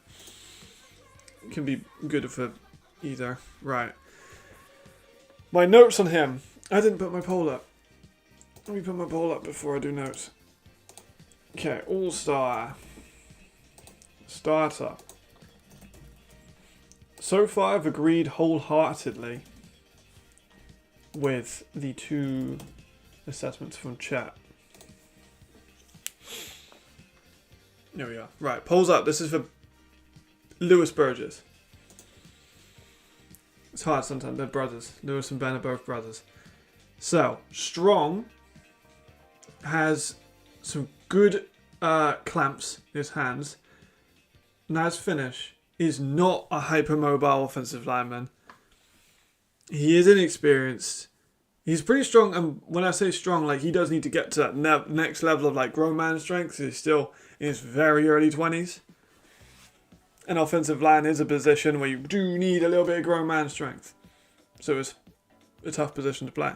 It can be good for either. Right. My notes on him. I didn't put my poll up. Let me put my poll up before I do notes. Okay, All-Star. Starter. So far, I've agreed wholeheartedly with the 2 assessments from chat. There we are. Right, polls up. This is for Lewis Burgess. It's hard sometimes. They're brothers. Lewis and Ben are both brothers. So, strong, has some good clamps in his hands. Nice finish. Is not a hypermobile offensive lineman. He is inexperienced. He's pretty strong, and when I say strong, like, he does need to get to that next level of like grown man strength. He's still in his very early 20s. An offensive line is a position where you do need a little bit of grown man strength. So it's a tough position to play.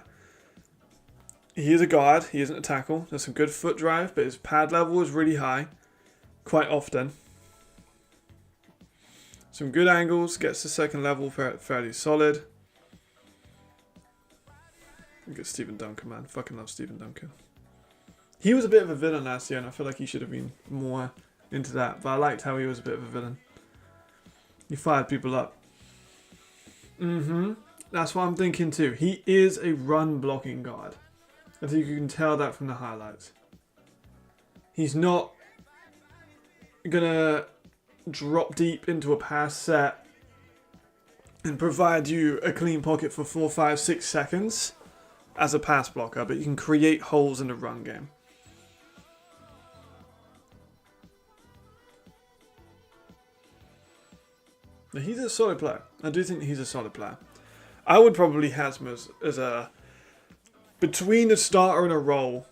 He is a guard. He isn't a tackle. There's some good foot drive, but his pad level is really high. Quite often. Some good angles. Gets to second level fairly solid. Look at Stephen Duncan, man. Fucking love Stephen Duncan. He was a bit of a villain last year, and I feel like he should have been more into that. But I liked how he was a bit of a villain. He fired people up. That's what I'm thinking too. He is a run blocking guard. I think you can tell that from the highlights. He's not gonna drop deep into a pass set and provide you a clean pocket for 4, 5, 6 seconds as a pass blocker, but you can create holes in the run game. He's a solid player. I do think he's a solid player. I would probably have him as a between a starter and a role,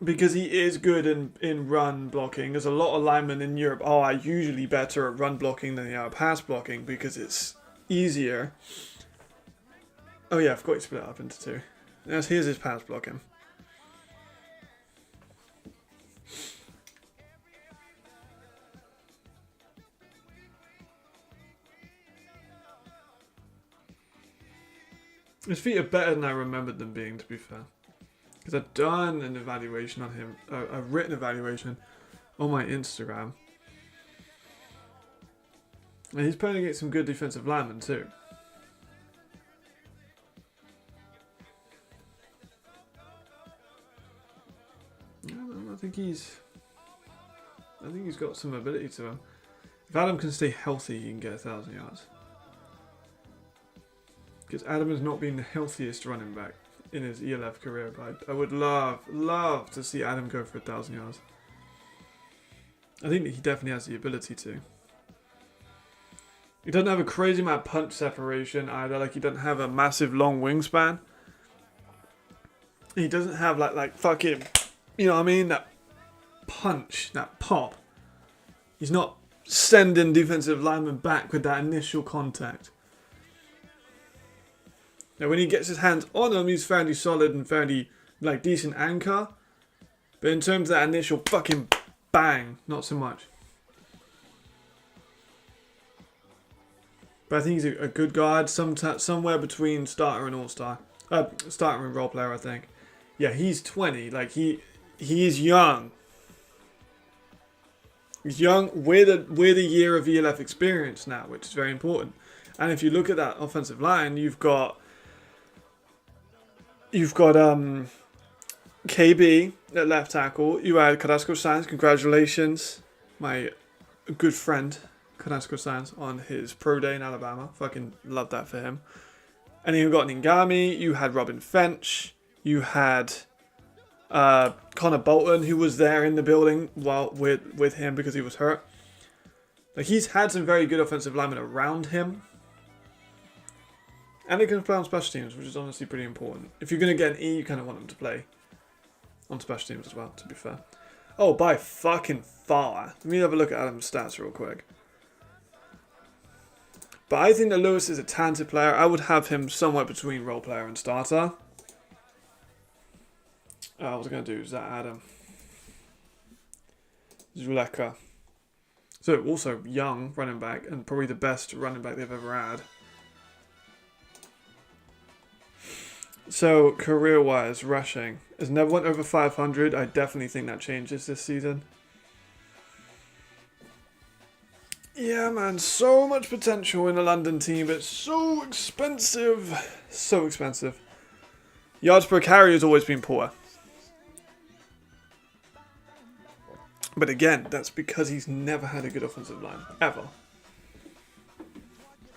because he is good in run blocking. There's a lot of linemen in Europe are usually better at run blocking than they are pass blocking because it's easier. Oh yeah, I forgot to split it up into 2. Yes, here's his pass blocking. His feet are better than I remembered them being, to be fair. Because I've done an evaluation on him, a written evaluation on my Instagram. And he's playing against some good defensive linemen too. I think he's got some ability to him. If Adam can stay healthy, he can get 1,000 yards. Because Adam has not been the healthiest running back in his ELF career, but I would love to see Adam go for 1,000 yards. I think that he definitely has the ability to. He doesn't have a crazy amount of punch separation either. Like, he doesn't have a massive long wingspan. He doesn't have like fucking, you know what I mean? That punch, that pop. He's not sending defensive linemen back with that initial contact. Now, when he gets his hands on him, he's fairly solid and fairly, like, decent anchor. But in terms of that initial fucking bang, not so much. But I think he's a good guard, somewhere between starter and all-star. Starter and role player, I think. Yeah, he's 20. Like, he is young. He's young with a year of ELF experience now, which is very important. And if you look at that offensive line, you've got KB at left tackle. You had Carrasco Sainz. Congratulations, my good friend Carrasco Sainz, on his pro day in Alabama. Fucking love that for him. And then you got Ngami. You had Robin Finch. You had Connor Bolton, who was there in the building while with him because he was hurt. Like, he's had some very good offensive linemen around him. And he can play on special teams, which is honestly pretty important. If you're going to get an E, you kind of want him to play on special teams as well, to be fair. Oh, by fucking far. Let me have a look at Adam's stats real quick. But I think that Lewis is a talented player. I would have him somewhere between role player and starter. What was I going to do? Is that Adam? Zuleka. So, also young running back, and probably the best running back they've ever had. So, career-wise, rushing. Has never went over 500. I definitely think that changes this season. Yeah, man. So much potential in a London team, but so expensive. So expensive. Yards per carry has always been poor. But again, that's because he's never had a good offensive line. Ever.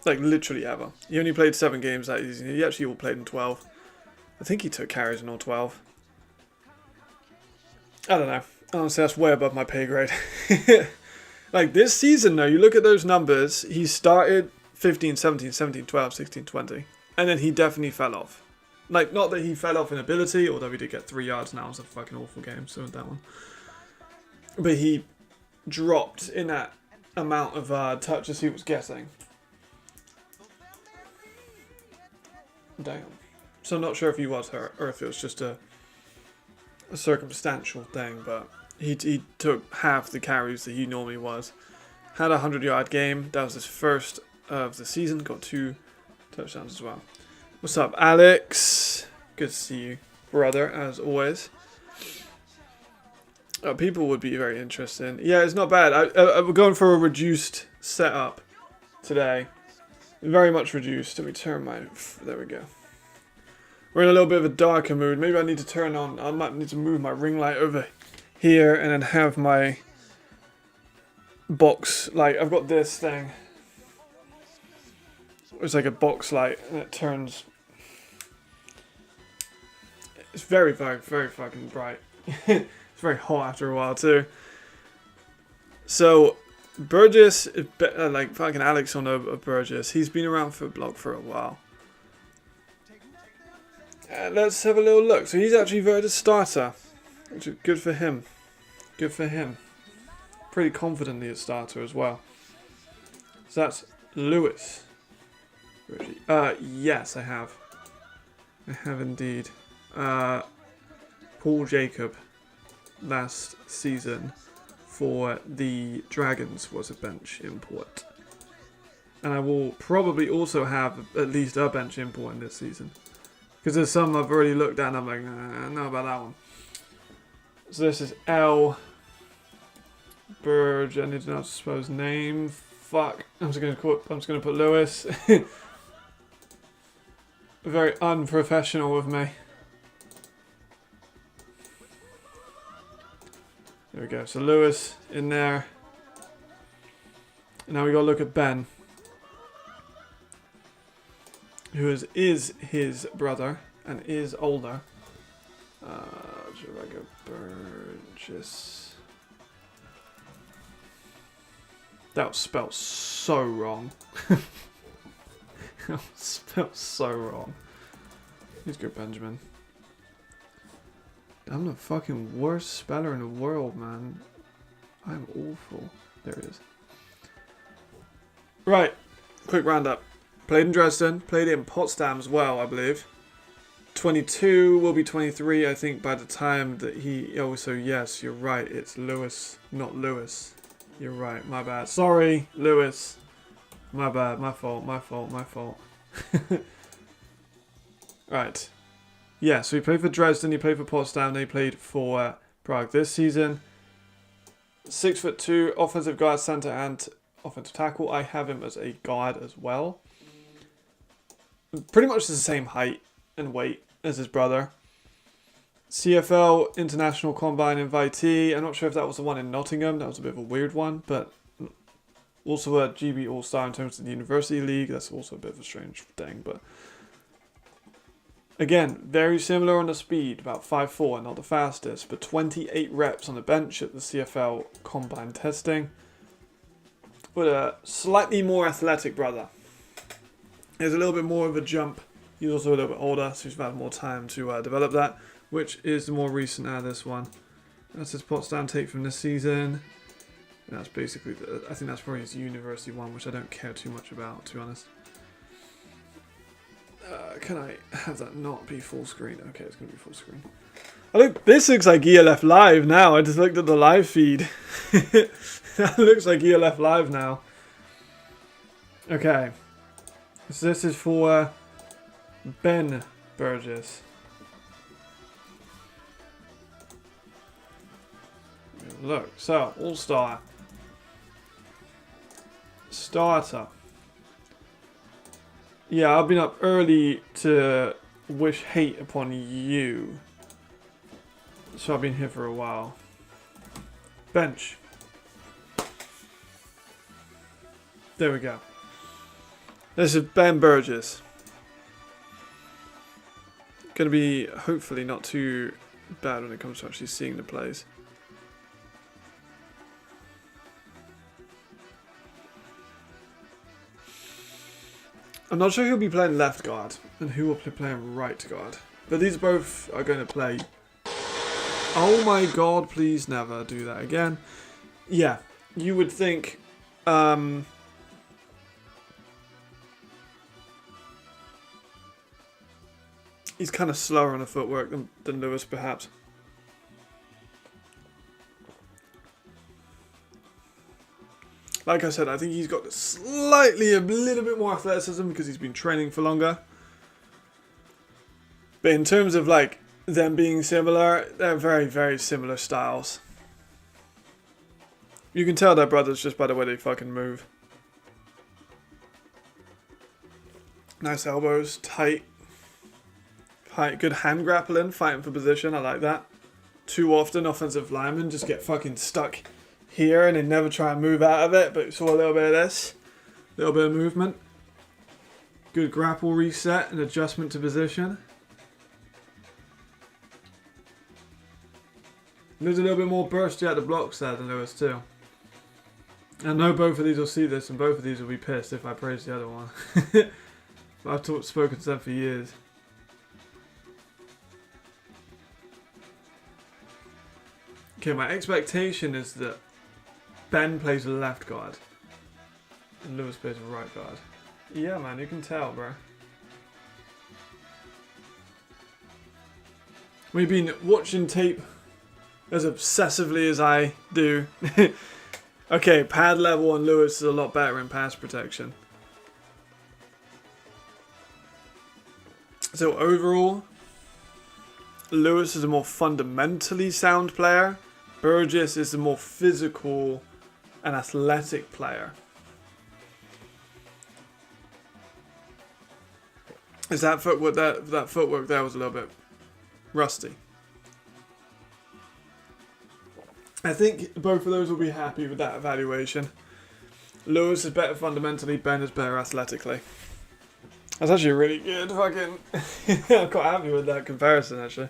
Like, literally ever. He only played 7 games that season. He actually all played in 12. I think he took carries in all 12. I don't know. Honestly, that's way above my pay grade. Like, this season, though, you look at those numbers. He started 15, 17, 17, 12, 16, 20. And then he definitely fell off. Like, not that he fell off in ability, although he did get 3 yards now. It was a fucking awful game, so that one. But he dropped in that amount of touches he was getting. Damn. So I'm not sure if he was hurt or if it was just a circumstantial thing, but he took half the carries that he normally was. Had a 100-yard game. That was his first of the season. Got 2 touchdowns as well. What's up, Alex? Good to see you, brother, as always. People would be very interested. Yeah, it's not bad. We're going for a reduced setup today. Very much reduced. Let me turn my... There we go. We're in a little bit of a darker mood. Maybe I need to turn on... I might need to move my ring light over here and then have my box... Like, I've got this thing. It's like a box light and it turns. It's very, very, very fucking bright. It's very hot after a while too. So, Burgess, like fucking Alex on of Burgess, he's been around for a blog for a while. Let's have a little look. So he's actually voted a starter, which is good for him. Good for him. Pretty confidently a starter as well. So that's Lewis. Yes, I have. I have indeed. Paul Jacob last season for the Dragons was a bench import. And I will probably also have at least a bench import in this season. Because there's some I've already looked at and I'm like, I don't know about that one. So this is L. Burge, I need to know, suppose name. Fuck. I'm just gonna put Lewis. Very unprofessional of me. There we go. So Lewis in there. And now we gotta look at Ben, who is his brother and is older. Should I go Burgess? That was spelled so wrong. That was spelled so wrong. He's good, Benjamin. I'm the fucking worst speller in the world, man. I'm awful. There it is. Right, quick roundup. Played in Dresden, played in Potsdam as well, I believe. 22 will be 23, I think, by the time that he... Oh, so yes, you're right. It's Lewis, not Lewis. You're right. My bad. Sorry, Lewis. My bad. My fault. My fault. My fault. Right. Yeah, so he played for Dresden, he played for Potsdam, then he played for Prague this season. 6'2", offensive guard, centre, and offensive tackle. I have him as a guard as well. Pretty much the same height and weight as his brother. CFL International Combine invitee. I'm not sure if that was the one in Nottingham. That was a bit of a weird one, but also a GB All-Star in terms of the University League. That's also a bit of a strange thing, but again, very similar on the speed, about 5'4", not the fastest, but 28 reps on the bench at the CFL Combine testing. With a slightly more athletic brother. There's a little bit more of a jump. He's also a little bit older, so he's had more time to develop that, which is the more recent out of this one. That's his Potsdam tape from this season. And that's basically, I think that's probably his university one, which I don't care too much about, to be honest. Can I have that not be full screen? Okay, it's going to be full screen. Oh, look, this looks like ELF Live now. I just looked at the live feed. That looks like ELF Live now. Okay. So this is for Ben Burgess. Look, so, All-Star. Starter. Yeah, I've been up early to wish hate upon you. So I've been here for a while. Bench. There we go. This is Ben Burgess. Gonna be hopefully not too bad when it comes to actually seeing the plays. I'm not sure who'll be playing left guard and who will be playing right guard. But these both are going to play. Oh my god, please never do that again. Yeah, you would think he's kind of slower on the footwork than Lewis, perhaps. Like I said, I think he's got a little bit more athleticism because he's been training for longer. But in terms of like them being similar, they're very, very similar styles. You can tell they're brothers just by the way they fucking move. Nice elbows, tight, good hand grappling, fighting for position. I like that. Too often, offensive linemen just get fucking stuck here and they never try and move out of it, but saw a little bit of this, a little bit of movement. Good grapple reset and adjustment to position. There's a little bit more bursty at the blocks there than Lewis too. I know both of these will see this and both of these will be pissed if I praise the other one. But I've spoken to them for years. Okay, my expectation is that Ben plays a left guard and Lewis plays a right guard. Yeah, man, you can tell, bro. We've been watching tape as obsessively as I do. Okay, pad level on Lewis is a lot better in pass protection. So overall, Lewis is a more fundamentally sound player. Burgess is a more physical and athletic player. Is that footwork that footwork there was a little bit rusty? I think both of those will be happy with that evaluation. Lewis is better fundamentally, Ben is better athletically. That's actually really good. Fucking, I'm quite happy with that comparison actually.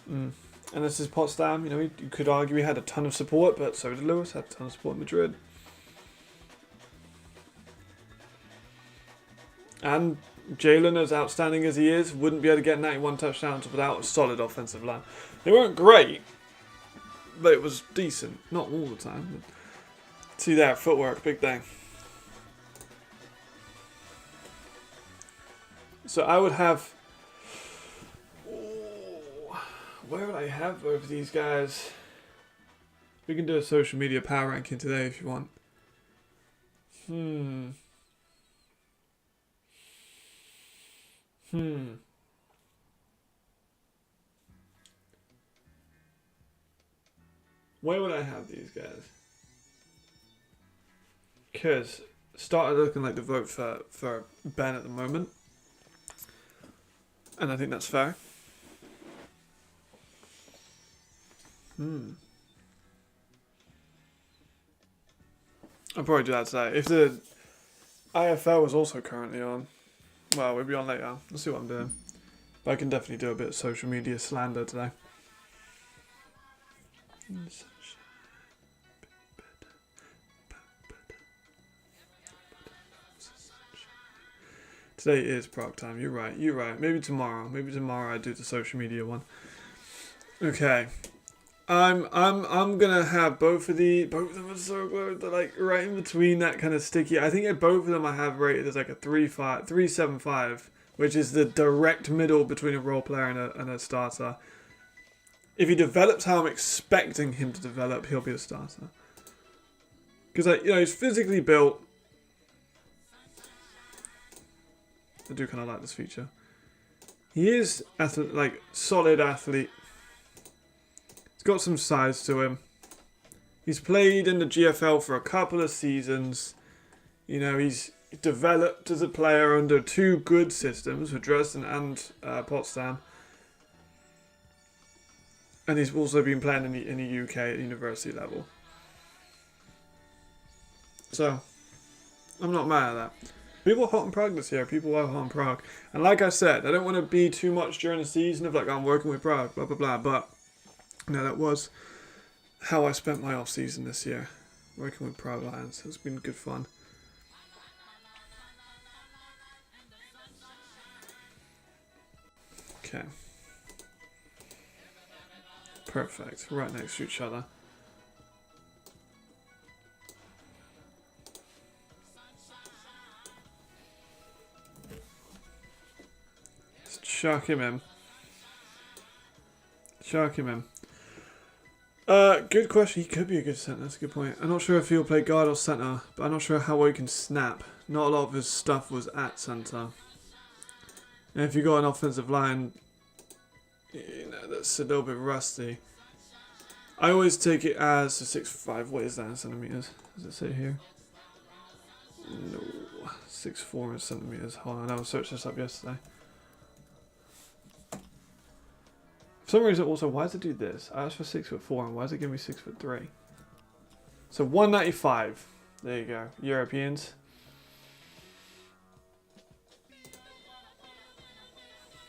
And this is Potsdam. You know, you could argue he had a ton of support, but so did Lewis. Had a ton of support in Madrid. And Jalen, as outstanding as he is, wouldn't be able to get 91 touchdowns without a solid offensive line. They weren't great, but it was decent. Not all the time. But see there, footwork, big thing. So I would have... where would I have both of these guys? We can do a social media power ranking today if you want. Where would I have these guys? Because started looking like the vote for Ben at the moment. And I think that's fair. I'll probably do that today. If the IFL was also currently on, well, we'll be on later. Let's see what I'm doing. But I can definitely do a bit of social media slander today. Today is Prague time. You're right. You're right. Maybe tomorrow. Maybe tomorrow I do the social media one. Okay. I'm gonna have both of them are so good. They're like right in between that kind of sticky. I think both of them I have rated as like a 3.75, which is the direct middle between a role player and a starter. If he develops how I'm expecting him to develop, he'll be a starter. Because he's physically built. I do kind of like this feature. He is solid athlete. He's got some size to him. He's played in the GFL for a couple of seasons. You know, he's developed as a player under two good systems with Dresden and Potsdam. And he's also been playing in the UK at university level. So, I'm not mad at that. People are hot in Prague this year. People are hot in Prague. And like I said, I don't want to be too much during the season of I'm working with Prague, blah, blah, blah. But, that was how I spent my off-season this year. Working with Prague Lions. It's been good fun. Okay. Perfect. Right next to each other. Just chuck him in. Chuck him in. Good question. He could be a good centre. That's a good point. I'm not sure if he'll play guard or centre, but I'm not sure how well he can snap. Not a lot of his stuff was at centre. And if you got an offensive line, that's a little bit rusty. I always take it as a 6'5". What is that in centimetres? Does it say here? No. 6'4" in centimetres. Hold on, I searched this up yesterday. For some reason, also, why does it do this? I asked for 6'4", and why does it give me 6'3"? So 195. There you go. Europeans.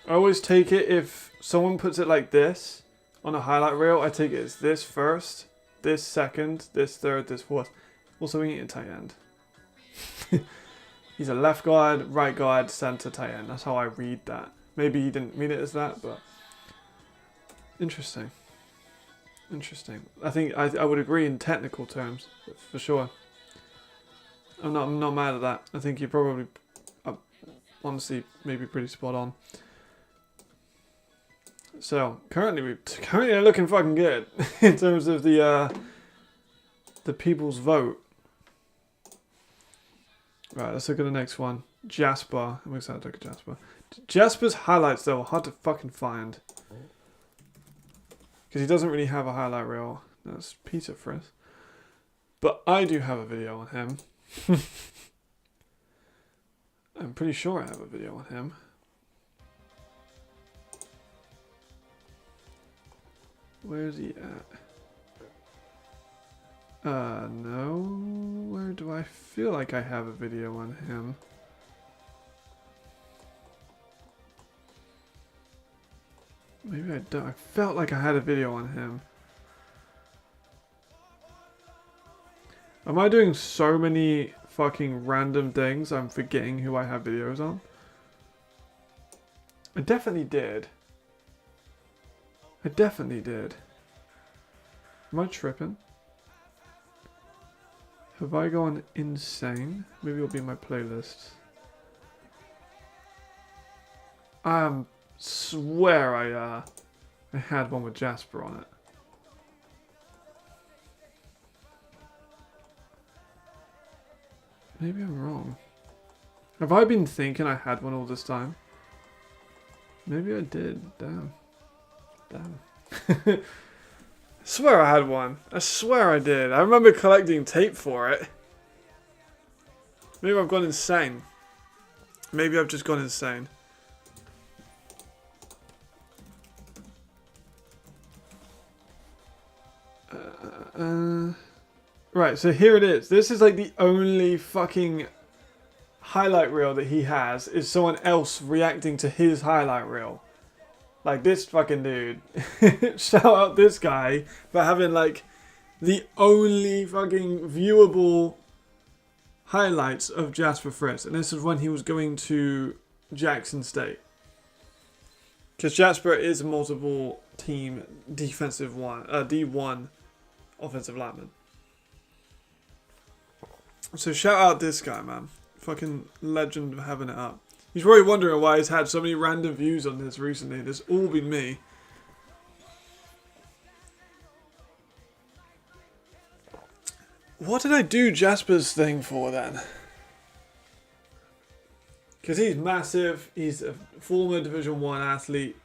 I always take it if someone puts it like this on a highlight reel. I take it as this first, this second, this third, this fourth. Also, we need a tight end. He's a left guard, right guard, centre, tight end. That's how I read that. Maybe he didn't mean it as that, but interesting. Interesting. I think I would agree in technical terms, for sure. I'm not mad at that. I think you're probably, honestly, maybe pretty spot on. So currently they're looking fucking good in terms of the people's vote. Right, let's look at the next one. Jasper. I'm excited to look at Jasper. Jasper's highlights though are hard to fucking find because he doesn't really have a highlight reel. That's Peter Friss. But I do have a video on him. I'm pretty sure I have a video on him. Where's he at? No. Where do I feel like I have a video on him? Maybe I don't. I felt like I had a video on him. Am I doing so many fucking random things I'm forgetting who I have videos on? I definitely did. I definitely did. Am I tripping? Have I gone insane? Maybe it'll be in my playlists. I swear I had one with Jasper on it. Maybe I'm wrong. Have I been thinking I had one all this time? Maybe I did. Damn. I swear I had one. I swear I did. I remember collecting tape for it. Maybe I've gone insane. Maybe I've just gone insane. Right, so here it is. This is like the only fucking highlight reel that he has is someone else reacting to his highlight reel. Like this fucking dude. Shout out this guy for having like the only fucking viewable highlights of Jasper Friss. And this is when he was going to Jackson State. Because Jasper is a multiple team defensive one, D1 offensive lineman. So shout out this guy, man. Fucking legend of having it up. He's probably wondering why he's had so many random views on this recently. It's all been me. What did I do Jasper's thing for then? Because he's massive. He's a former Division 1 athlete.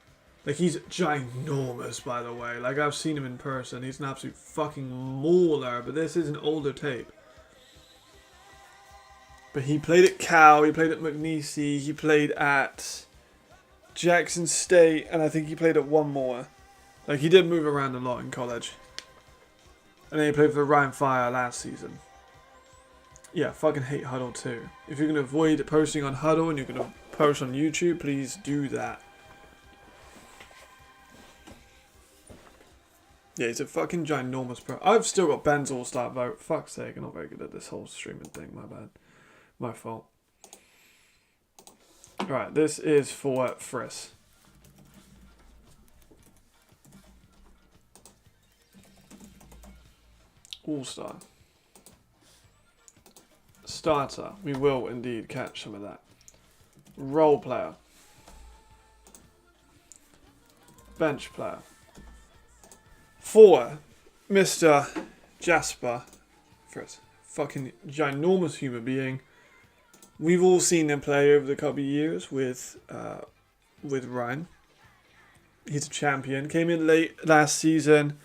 Like, he's ginormous, by the way. Like, I've seen him in person. He's an absolute fucking mauler. But this is an older tape. But he played at Cal, he played at McNeese, he played at Jackson State, and I think he played at one more. Like, he did move around a lot in college. And then he played for Ryan Fire last season. Yeah, fucking hate Huddle too. If you're going to avoid posting on Huddle and you're going to post on YouTube, please do that. Yeah, he's a fucking ginormous pro. I've still got Ben's All-Star vote. Fuck's sake, I'm not very good at this whole streaming thing, my bad. My fault. Alright, this is for Friss. All-Star. Starter. We will indeed catch some of that. Role player. Bench player. For Mr. Jasper Friss. Fucking ginormous human being. We've all seen him play over the couple of years with Ryan. He's a champion. Came in late last season.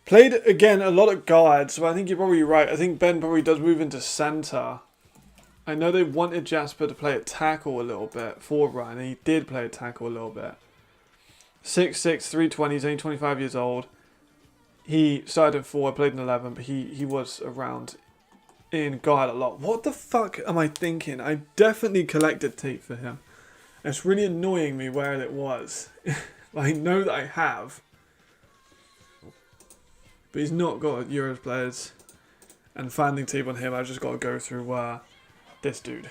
Played, again, a lot of guard, so I think you're probably right. I think Ben probably does move into center. I know they wanted Jasper to play at tackle a little bit for Ryan, and he did play at tackle a little bit. 6'6", 320, he's only 25 years old. He started at 4, played in 11, but he was around in God a lot. What the fuck am I thinking? I definitely collected tape for him. It's really annoying me where it was. I know that I have. But he's not got Euros players. And finding tape on him, I've just got to go through this dude.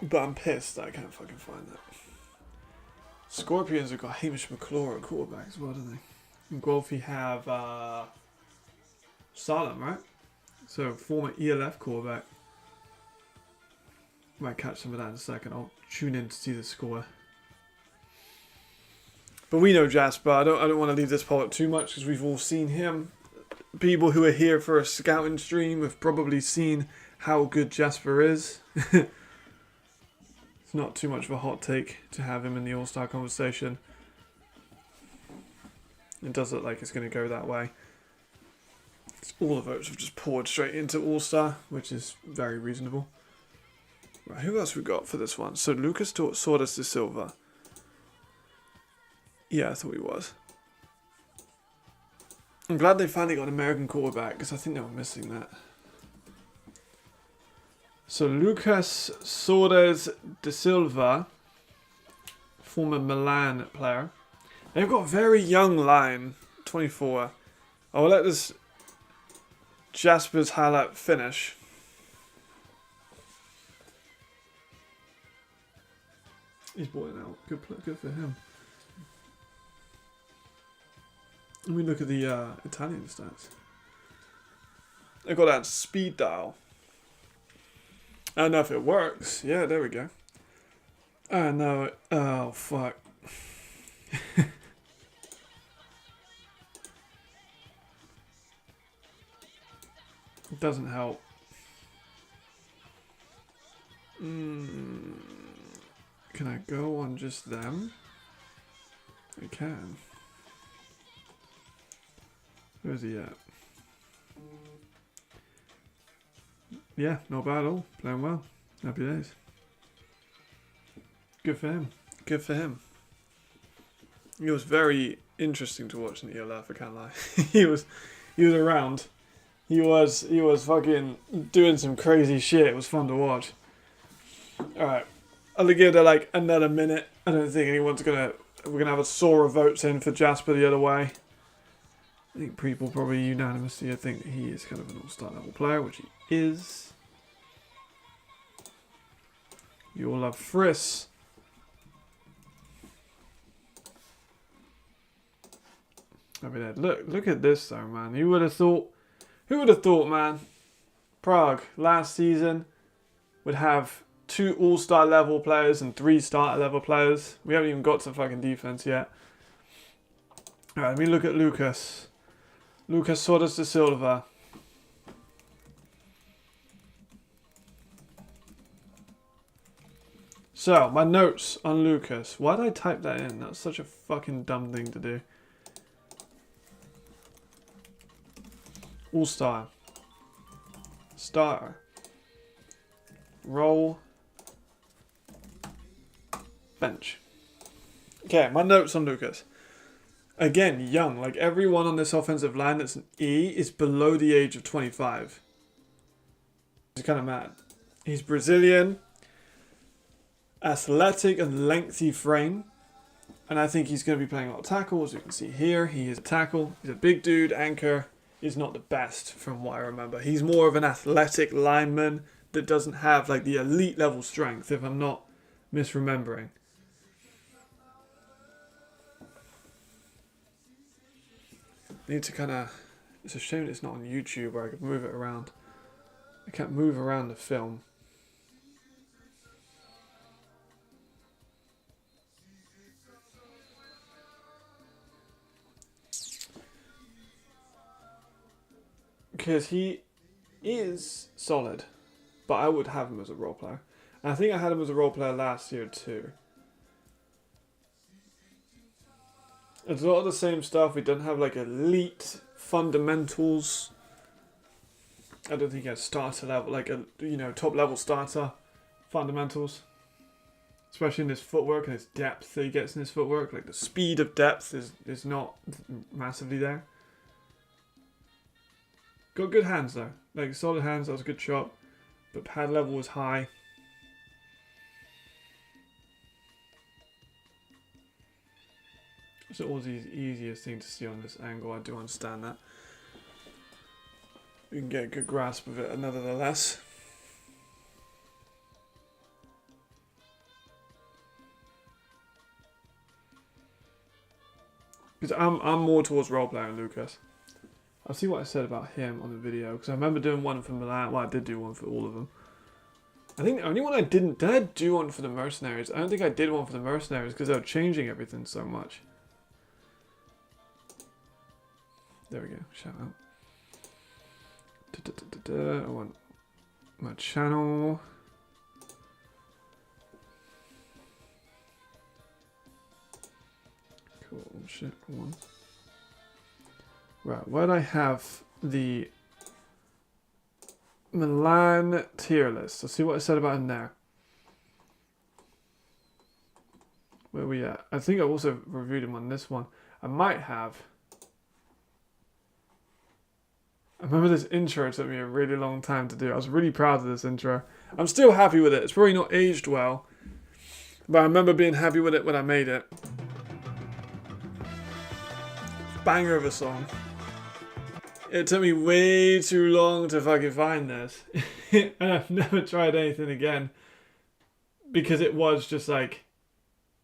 But I'm pissed that I can't fucking find that. Scorpions have got Hamish McClure at quarterback as well, don't they? And Guelphy have Salem, right? So former ELF quarterback. Might catch some of that in a second. I'll tune in to see the score. But we know Jasper. I don't want to leave this poll up too much because we've all seen him. People who are here for a scouting stream have probably seen how good Jasper is. It's not too much of a hot take to have him in the All-Star conversation. It does look like it's going to go that way. All the votes have just poured straight into All-Star, which is very reasonable. Right, who else we got for this one? So Lucas Sordas de Silva. Yeah, I thought he was. I'm glad they finally got an American quarterback because I think they were missing that. So Lucas Sordas de Silva, former Milan player. They've got a very young line, 24. I'll let this Jasper's highlight finish. He's bought it out. Good for him. Let me look at the Italian stats. They've got that speed dial. I don't know if it works. Yeah, there we go. I know it. Oh, fuck. It doesn't help. Can I go on just them? I can. Where's he at? Yeah, not bad at all. Playing well. Happy days. Good for him. Good for him. He was very interesting to watch in the ELF, I can't lie. he was around. He was fucking doing some crazy shit. It was fun to watch. Alright. I'll give it like another minute. I don't think we're gonna have a soar of votes in for Jasper the other way. I think people probably unanimously think that he is kind of an all-star level player, which he is. You all love Friss. I mean, look at this though, man. Who would have thought, man, Prague last season would have 2 all-star level players and 3 starter level players. We haven't even got to fucking defense yet. Alright, let me look at Lucas. Lucas Sordas de Silva. So, my notes on Lucas. Why did I type that in? That's such a fucking dumb thing to do. All-star. Starter. Roll. Bench. Okay, my notes on Lucas. Again, young. Like everyone on this offensive line that's an E is below the age of 25. It's kind of mad. He's Brazilian. Athletic and lengthy frame. And I think he's going to be playing a lot of tackle. As you can see here, he is a tackle. He's a big dude. Anchor is not the best from what I remember. He's more of an athletic lineman that doesn't have like the elite level strength, if I'm not misremembering. Need to kind of... It's a shame it's not on YouTube where I could move it around. I can't move around the film. Because he is solid, but I would have him as a role player. And I think I had him as a role player last year too. It's a lot of the same stuff. He doesn't have like elite fundamentals. I don't think he has starter level, like a top level starter fundamentals. Especially in his footwork and his depth that he gets in his footwork. Like the speed of depth is not massively there. Got good hands though. Like solid hands, that was a good shot. But pad level was high. It's always the easiest thing to see on this angle, I do understand that. You can get a good grasp of it nevertheless. Because I'm more towards role-playing Lucas. I'll see what I said about him on the video, because I remember doing one for Milan. Well, I did do one for all of them. I think the only one I didn't... Did I do one for the Mercenaries? I don't think I did one for the Mercenaries, because they were changing everything so much. There we go. Shout out. I want my channel. Cool. Shit. One. Right. Where'd I have the Milan tier list? Let's see what I said about him there. Where are we at? I think I also reviewed him on this one. I might have. I remember this intro took me a really long time to do. I was really proud of this intro. I'm still happy with it. It's probably not aged well. But I remember being happy with it when I made it. Banger of a song. It took me way too long to fucking find this. And I've never tried anything again. Because it was just like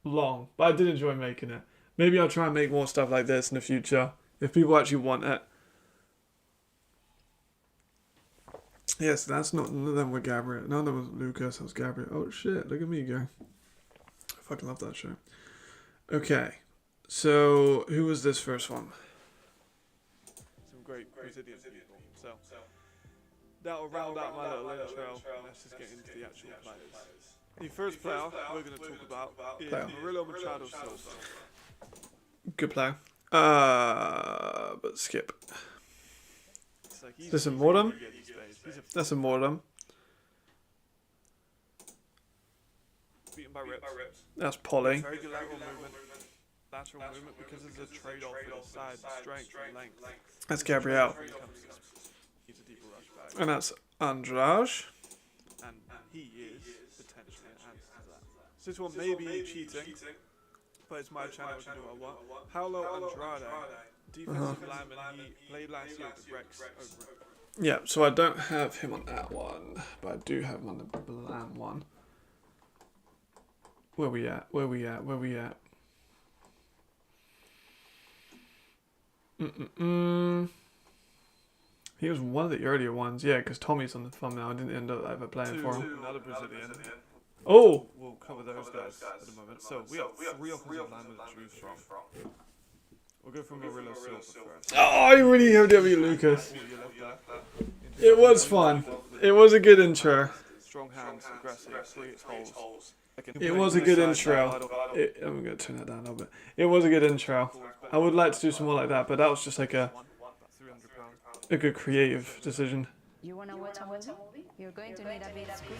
long. But I did enjoy making it. Maybe I'll try and make more stuff like this in the future. If people actually want it. Yes, that's not none of them were Gabriel. None of them was Lucas. That was Gabriel. Oh shit! Look at me go. I fucking love that show. Okay, so who was this first one? Some great Brazilian people. So that'll round out my little intro. Let's just get into the actual players. The first player we're going to talk about is Murilo Machado Silva. Good player. But skip. This is Mortem. That's a Mortem. Beaten by Rips. That's Polly. Very good lateral movement because there's a trade-off with the side, strength and length. That's Gabriel. He's a deeper rush back. And that's Andrade. And he is potentially an answer to that. So this one may be cheating, but it's my channel, I can do what I want. Paulo Andrade, defensive lineman, he played last year at the Rex over. Yeah, so I don't have him on that one, but I do have him on the Milan one. Where we at? Where we at? Where we at? He was one of the earlier ones, yeah, because Tommy's on the thumbnail. I didn't end up ever playing for him. Another Brazilian. Oh! We'll cover those guys at the moment. So we have three offensive linemen to choose from. We'll go from Murilo Silva first. Oh, I really hope to beat Lucas. It was fun. It was a good intro. Strong hands, aggressive, sweet holes. It was a good intro. I'm going to turn that down a little bit. It was a good intro. I would like to do some more like that, but that was just like a good creative decision. You want to watch a movie? You're going to need a big screen.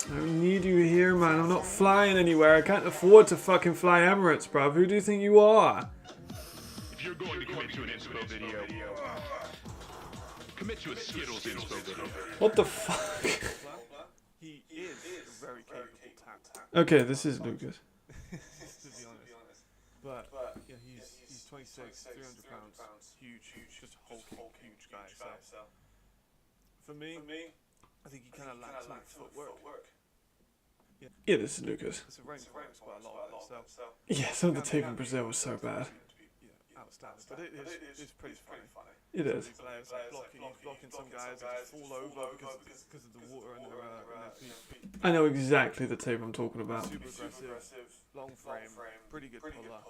I don't need you here, man. I'm not flying anywhere. I can't afford to fucking fly Emirates, bruv. Who do you think you are? If you're going to commit to an inspo video, commit to a Skittles inspo video. What the fuck? He is a very capable tactile. Okay, this is Lucas. To be honest. But yeah, he's 26, 300 pounds, huge, just hulking, huge guy. So for me, I think he kind of lacks in footwork. Yeah, this is Lucas. It's a range of works quite a lot of it, so Yeah, some of the tape in Brazil was so bad. outstanding. But it's pretty funny. It is. He's blocking some guys that just fall over because of the water in their feet. I know exactly the tape I'm talking about. Super aggressive, long frame, pretty good puller.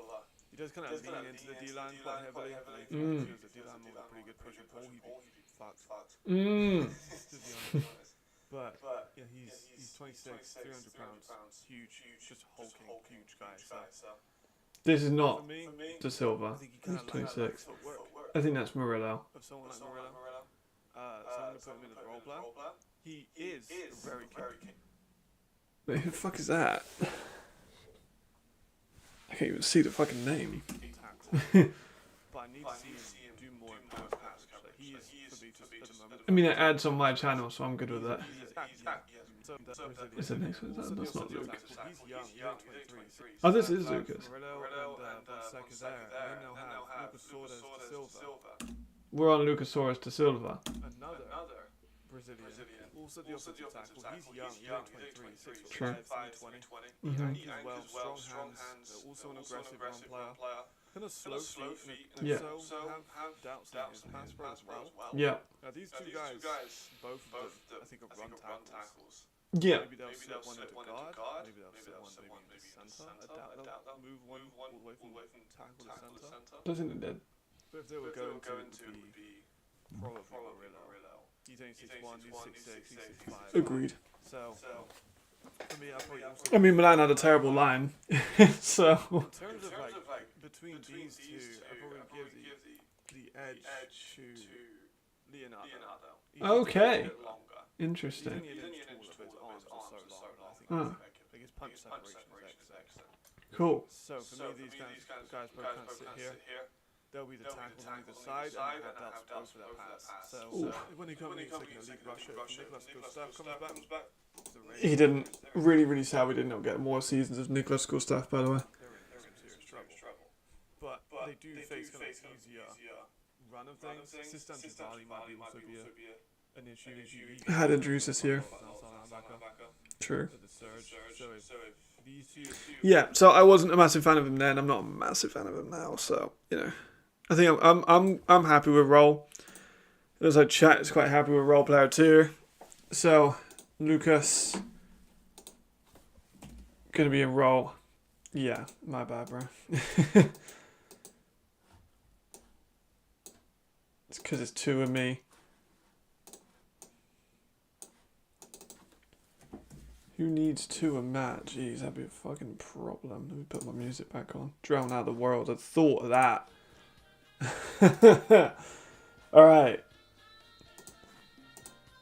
He does kind of lean into the D-line quite heavily. Because the D-line will have pretty good push and pull. He'd be fucked. To be honest. But yeah, he's 26, 300 pounds, huge, just hulking, huge guy. So This is not for me, De Silva. I think he He's kind of 26. footwork I think that's Murillo. of someone like Murilo. So I'm going to put him in as a role player. He is very capable. Wait, who the fuck is that? I can't even see the fucking name. But I need to see him do more in power actually. He is at the moment. I mean, it adds on my channel, so I'm good with that. So Is it next one? That's not Luke. He's young. He's only 23. Oh, this is Lucas. Murillo and Fonseca there. They now have Lucas Soares de Silva. We're on Luchasaurus de Silva. Another Brazilian. Also the offensive tackle. He's young. He's only 23. 6'5", True. 20. Mhm. He as well. Strong hands. Also an aggressive run player. Kind of slow feet. And Yeah. also have doubts in his pass pro as well. Yeah. Now these two guys, both of them, I think, are run tackles. Yeah. Maybe they'll sit one into guard. Maybe they'll sit one maybe in the center. I doubt they'll move one all the way from tackle to center. I think they did. But if they were going to, it would be probably Murillo. He's only 6'1", he's 6'6", he's 6'5". Agreed. So, for me, I probably also... I mean, Milan had a terrible line, so... In terms of, like, between these two, I probably give the edge to Leonardo. He's Okay. a bit longer. Interesting. He's only an inch taller, but his arms are so long, I think like his punch separation is excellent. Cool. So, for me, these guys both kind of sit here. They'll be the tackles on either side, and have doubts both for that pass. So, when he comes in, like a league rusher, Nicholas Gustav comes back. He didn't really sad we did not get more seasons of Nicholas Gustav, by the way. They're in serious trouble. But they do face kind of easier run of things. Assistant Valley might also be an issue. Had injuries this year. True. Yeah, so I wasn't a massive fan of him then. I'm not a massive fan of him now. So I think I'm happy with Roll. As I chat, is quite happy with Role Player 2. So Lucas gonna be in Roll. Yeah, my bad, bro. It's because it's two of me. Who needs two a match? Jeez, that'd be a fucking problem. Let me put my music back on. Drown out the world. I thought of that. Alright.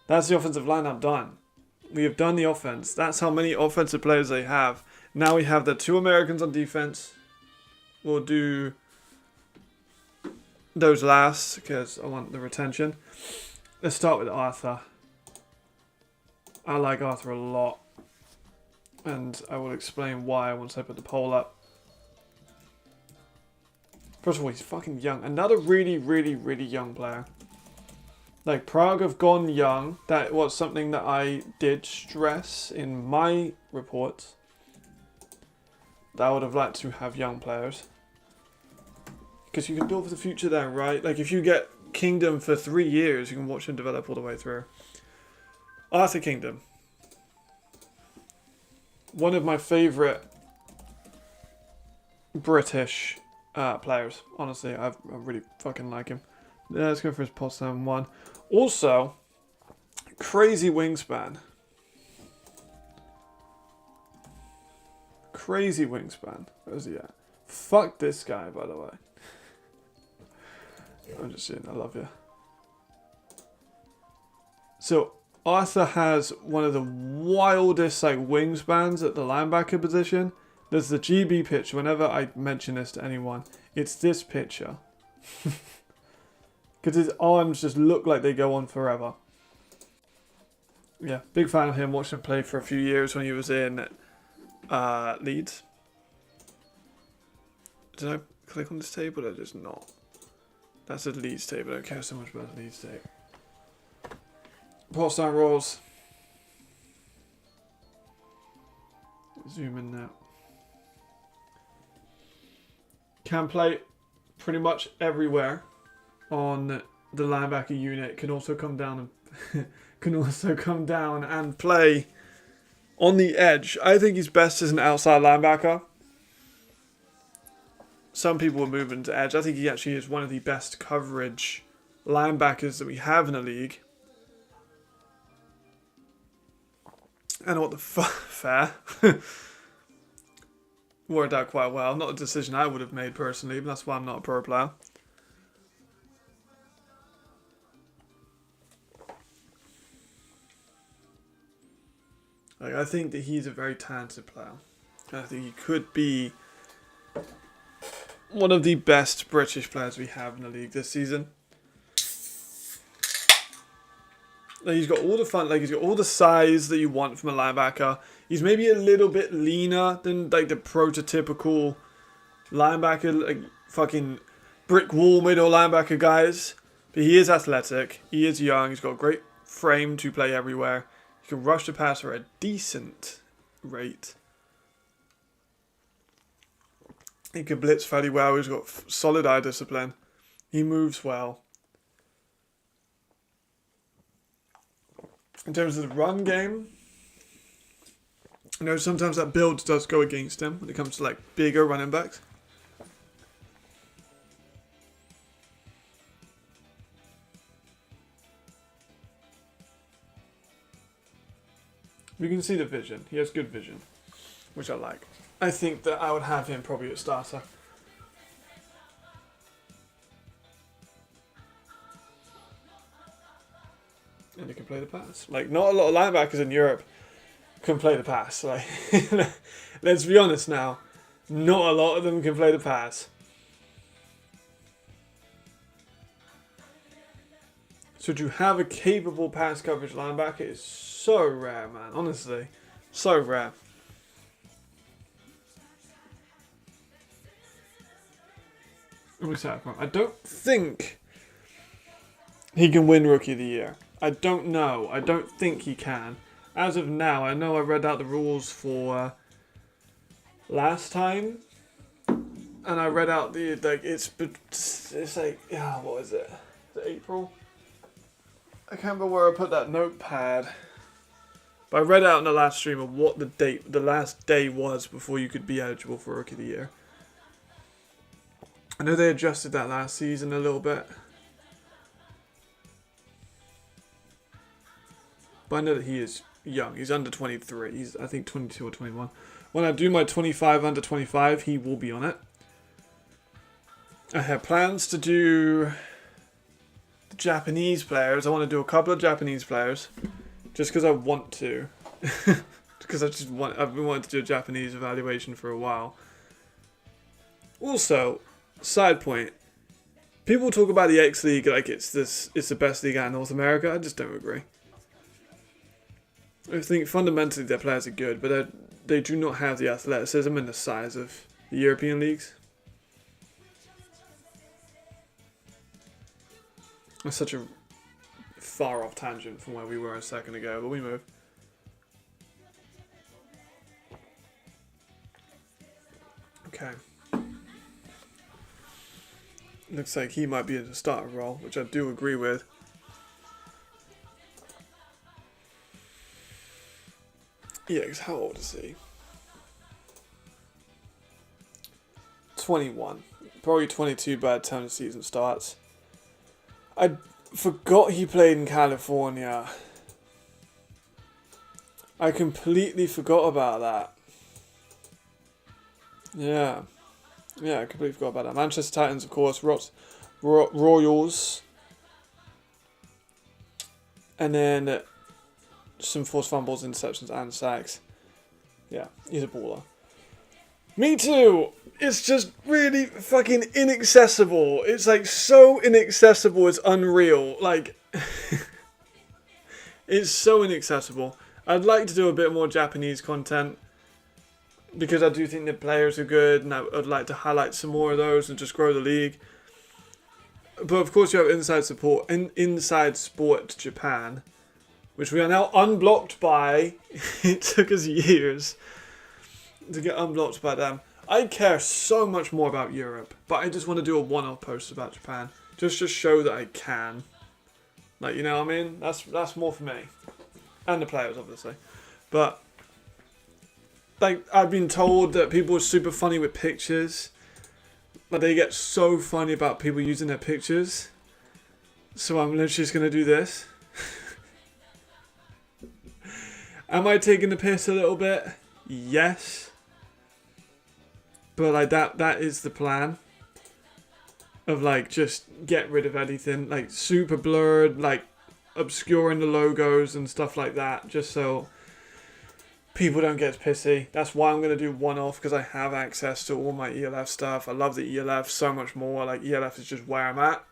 That's the offensive lineup done. We have done the offense. That's how many offensive players they have. Now we have the two Americans on defense. We'll do those last because I want the retention. Let's start with Arthur. I like Arthur a lot. And I will explain why once I put the poll up. First of all, he's fucking young. Another really young player. Like, Prague have gone young. That was something that I did stress in my reports. That I would have liked to have young players. Because you can build for the future there, right? Like, if you get Kingdom for 3 years, you can watch him develop all the way through. Arthur Kingdom. One of my favourite British players. Honestly, I really fucking like him. Let's go for his Potsdam 1. Also, crazy wingspan. Crazy wingspan. Where's he at? Fuck this guy, by the way. I'm just saying, I love you. So, Arthur has one of the wildest wingspans at the linebacker position. There's the GB picture. Whenever I mention this to anyone, it's this picture. Because his arms just look like they go on forever. Yeah, big fan of him. Watched him play for a few years when he was in Leeds. Did I click on this table or just not? That's a Leeds table. I don't care so much about the Leeds table. Potsdam Rolls. Zoom in now. Can play pretty much everywhere on the linebacker unit. Can also come down and play on the edge. I think he's best as an outside linebacker. Some people will move into edge. I think he actually is one of the best coverage linebackers that we have in the league. And what the fair. Worked out quite well. Not a decision I would have made personally, but that's why I'm not a pro player. I think that he's a very talented player. I think he could be one of the best British players we have in the league this season. Like, he's got all the fun, like he's got all the size that you want from a linebacker. He's maybe a little bit leaner than like the prototypical linebacker, like fucking brick wall middle linebacker guys. But he is athletic. He is young. He's got a great frame to play everywhere. He can rush the passer at a decent rate. He can blitz fairly well. He's got solid eye discipline. He moves well. In terms of the run game, you know, sometimes that build does go against him when it comes to like bigger running backs. You can see the vision. He has good vision, which I like. I think that I would have him probably at starter. And he can play the pass. Like, not a lot of linebackers in Europe can play the pass. Like, let's be honest now. Not a lot of them can play the pass. So to have a capable pass coverage linebacker is so rare, man. Honestly. So rare. I'm excited for him. I don't think he can win Rookie of the Year. I don't know. I don't think he can. As of now, I know I read out the rules for last time, and I read out the like it's like, yeah, what is it? Is it April? I can't remember where I put that notepad. But I read out in the last stream of what the last day was before you could be eligible for Rookie of the Year. I know they adjusted that last season a little bit. But I know that he is young. He's under 23. He's, I think, 22 or 21. When I do my 25 under 25, he will be on it. I have plans to do the Japanese players. I want to do a couple of Japanese players. Just because I want to. Because I've been wanting to do a Japanese evaluation for a while. Also, side point. People talk about the X League like it's the best league out in North America. I just don't agree. I think fundamentally their players are good, but they do not have the athleticism and the size of the European leagues. That's such a far off tangent from where we were a second ago, but we move. Okay. Looks like he might be in the starter role, which I do agree with. Yeah, because how old is he? 21. Probably 22 by the time the season starts. I forgot he played in California. I completely forgot about that. Yeah. Yeah, I completely forgot about that. Manchester Titans, of course. Royals. And then some forced fumbles, interceptions, and sacks. Yeah, he's a baller. Me too! It's just really fucking inaccessible. It's like so inaccessible, it's unreal. Like, it's so inaccessible. I'd like to do a bit more Japanese content because I do think the players are good and I'd like to highlight some more of those and just grow the league. But of course you have Inside Sport Japan, which we are now unblocked by. It took us years to get unblocked by them. I care so much more about Europe, but I just want to do a one-off post about Japan. Just to show that I can. Like, you know what I mean? That's more for me. And the players, obviously. But, like, I've been told that people are super funny with pictures. Like, they get so funny about people using their pictures. So I'm literally just going to do this. Am I taking the piss a little bit? Yes. But like that is the plan. Of like just get rid of anything. Like super blurred, like obscuring the logos and stuff like that. Just so people don't get pissy. That's why I'm going to do one off, because I have access to all my ELF stuff. I love the ELF so much more. Like ELF is just where I'm at.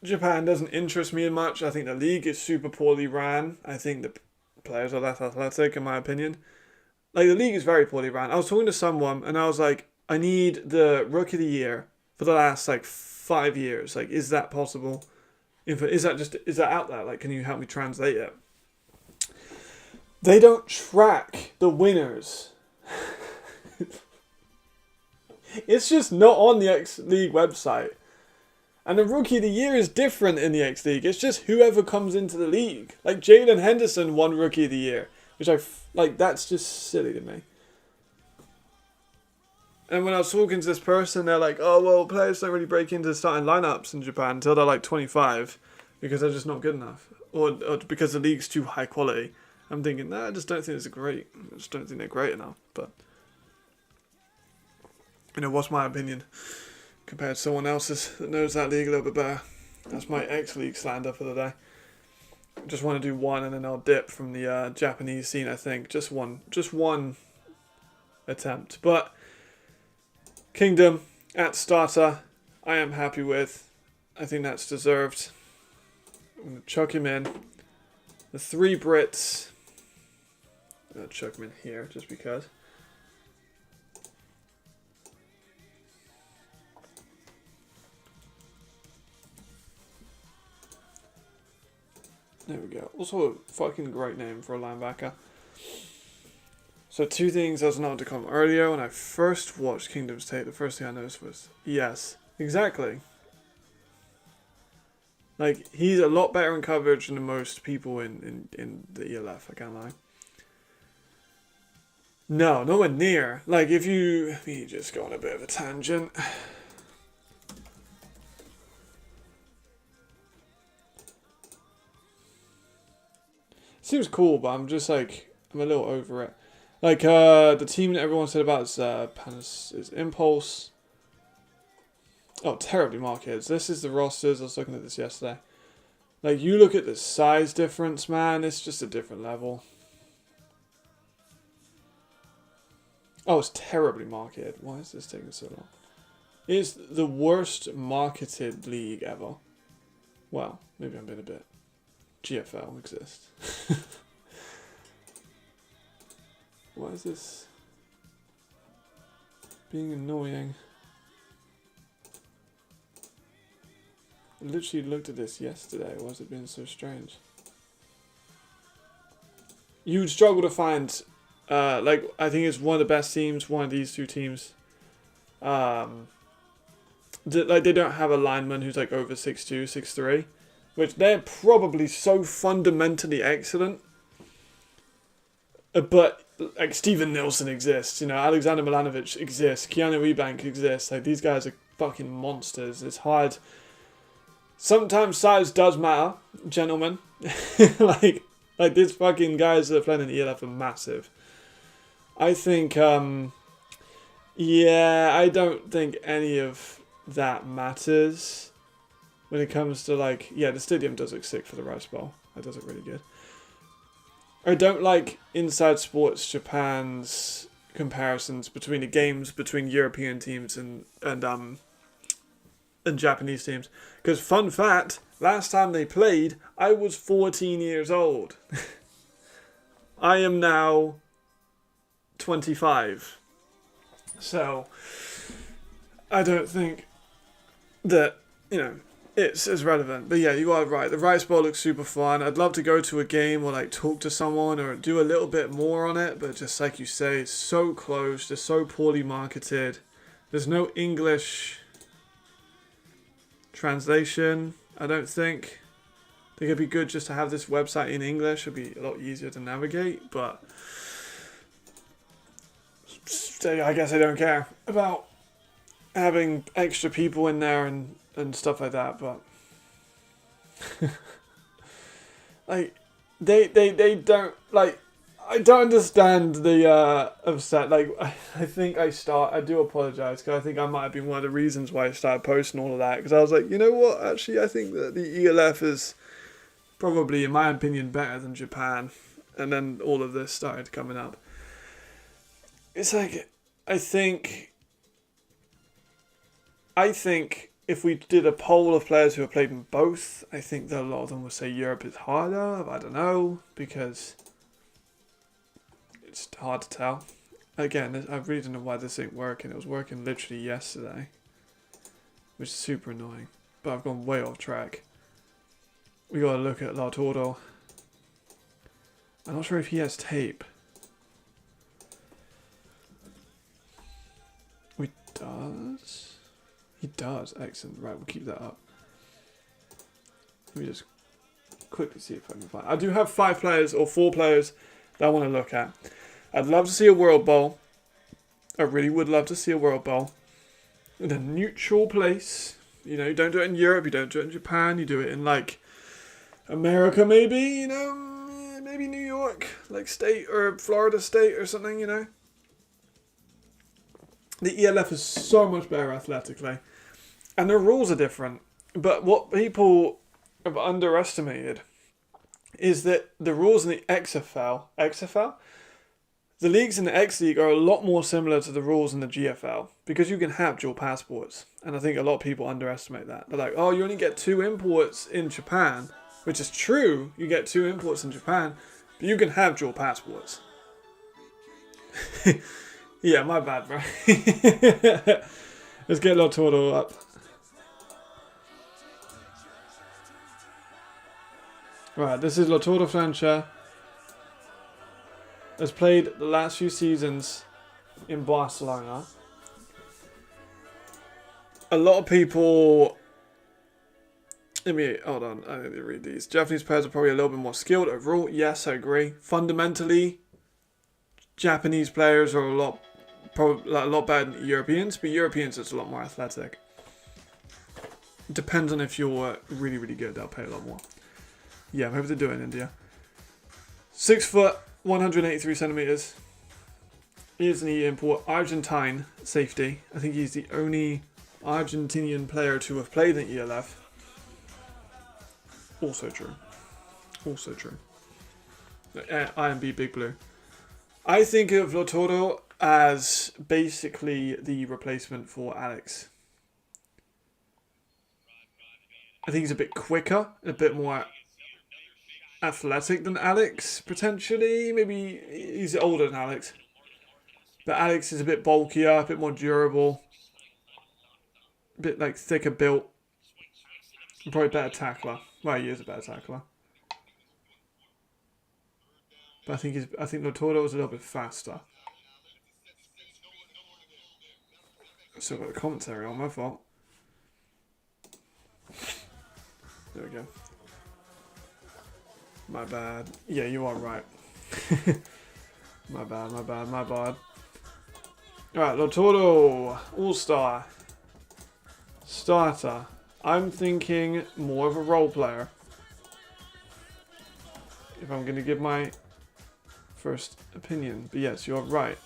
Japan doesn't interest me much. I think the league is super poorly ran. I think the players are less athletic, in my opinion. Like, the league is very poorly ran. I was talking to someone, and I was like, I need the Rookie of the Year for the last, 5 years. Like, is that possible? Is that out there? Like, can you help me translate it? They don't track the winners. It's just not on the X League website. And the Rookie of the Year is different in the X League. It's just whoever comes into the league. Like, Jalen Henderson won Rookie of the Year, which that's just silly to me. And when I was talking to this person, they're like, oh, well, players don't really break into starting lineups in Japan until they're 25 because they're just not good enough. Or because the league's too high quality. I'm thinking, I just don't think it's great. I just don't think they're great enough. But, what's my opinion compared to someone else's that knows that league a little bit better? That's my X-League slander for the day. Just want to do one and then I'll dip from the Japanese scene, I think. Just one attempt. But Kingdom at starter, I am happy with. I think that's deserved. I'm going to chuck him in. The 3 Brits. I'm going to chuck him in here just because. There we go. Also a fucking great name for a linebacker. So 2 things I was not to come earlier. When I first watched Kingdom's tape, the first thing I noticed was, yes, exactly. Like, he's a lot better in coverage than most people in the ELF, I can't lie. No, nowhere near. Like, if you just go on a bit of a tangent. Seems cool, but I'm just I'm a little over it. The team that everyone said about is Impulse. Oh, terribly marketed. This is the rosters. I was looking at this yesterday. You look at the size difference, man. It's just a different level. Oh, it's terribly marketed. Why is this taking so long? It's the worst marketed league ever. Well, maybe I'm being a bit. GFL exists. Why is this being annoying? I literally looked at this yesterday. Why is it being so strange? You would struggle to find, I think it's one of the best teams, one of these 2 teams. They don't have a lineman who's over 6'2", 6'3", which they're probably so fundamentally excellent. But Steven Nilsson exists, Alexander Milanovic exists, Keanu Ebank exists. These guys are fucking monsters. It's hard. Sometimes size does matter, gentlemen. These fucking guys that are playing in the ELF are massive. I think, I don't think any of that matters when it comes to the stadium does look sick for the Rice Bowl. That does look really good. I don't like Inside Sports Japan's comparisons between the games between European teams and Japanese teams. Because fun fact, last time they played, I was 14 years old. I am now 25. So I don't think that, it's as relevant. But yeah, you are right. The Rice Bowl looks super fun. I'd love to go to a game or talk to someone or do a little bit more on it. But just like you say, it's so closed. It's so poorly marketed. There's no English translation, I don't think. I think it'd be good just to have this website in English. It'd be a lot easier to navigate. But I guess I don't care about having extra people in there and stuff like that, but they don't I don't understand the upset. I think I do apologize because I think I might have been one of the reasons why I started posting all of that, because I was like, you know what, actually I think that the ELF is probably, in my opinion, better than Japan, and then all of this started coming up. It's I think if we did a poll of players who have played in both, I think that a lot of them would say Europe is harder. I don't know, because it's hard to tell. Again, I really don't know why this ain't working. It was working literally yesterday, which is super annoying. But I've gone way off track. We gotta look at Lautaro. I'm not sure if he has tape. He does. He does. Excellent. Right, we'll keep that up. Let me just quickly see if I can find. I do have 5 players or 4 players that I want to look at. I'd love to see a World Bowl. I really would love to see a World Bowl in a neutral place. You know, you don't do it in Europe, you don't do it in Japan, you do it in like America maybe, you know, maybe New York, like state or Florida state or something, you know. The ELF is so much better athletically. And the rules are different. But what people have underestimated is that the rules in the XFL, the leagues in the X League are a lot more similar to the rules in the GFL because you can have dual passports. And I think a lot of people underestimate that. They're like, oh, you only get 2 imports in Japan, which is true. You get 2 imports in Japan, but you can have dual passports. Yeah, my bad, bro. Let's get Lautaro up. Right, this is Lautaro Francia. Has played the last few seasons in Barcelona. A lot of people... hold on, I need to read these. Japanese players are probably a little bit more skilled overall. Yes, I agree. Fundamentally, Japanese players are a lot better than Europeans, but Europeans are just a lot more athletic. It depends on if you're really, really good, they'll pay a lot more. Yeah, I'm hoping to do it in India. 6 foot, 183 centimeters. He is an import. Argentine safety. I think he's the only Argentinian player to have played in ELF. Also true. Also true. IMB Big Blue. I think of Lautaro as basically the replacement for Alex. I think he's a bit quicker, a bit more athletic than Alex, potentially. Maybe he's older than Alex. But Alex is a bit bulkier, a bit more durable. A bit like thicker built. Probably a better tackler. Well, he is a better tackler. But I think Lautaro is a little bit faster. Still got the commentary on, my fault. There we go. My bad. Yeah, you are right. My bad. Alright, Lautaro. All-Star. Starter. I'm thinking more of a role player. If I'm going to give my first opinion. But yes, you're right.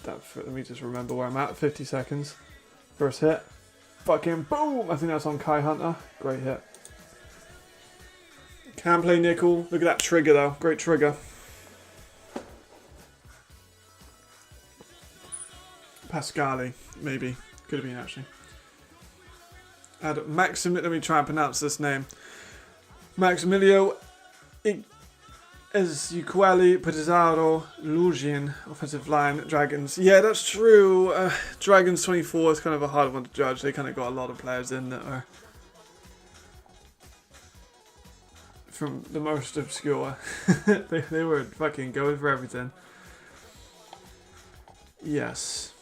Let me just remember where I'm at. 50 seconds. First hit. Fucking boom! I think that's on Kai Hunter. Great hit. Can play nickel. Look at that trigger though. Great trigger. Pascali, maybe. Could have been actually. Add let me try and pronounce this name. Maximilio Ezequiel Petizardo Lugin, offensive line, Dragons. Yeah, that's true. Dragons 24 is kind of a hard one to judge. They kind of got a lot of players in that are from the most obscure. they were fucking going for everything. Yes.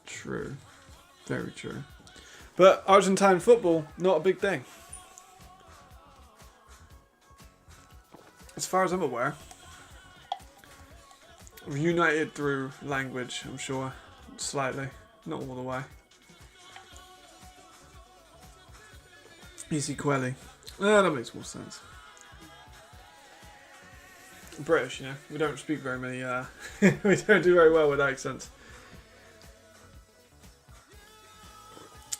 True. Very true. But Argentine football, not a big thing. As far as I'm aware. United through language, I'm sure. Slightly. Not all the way. Ezequiel. That makes more sense. British, you know. We don't speak very many, we don't do very well with accents.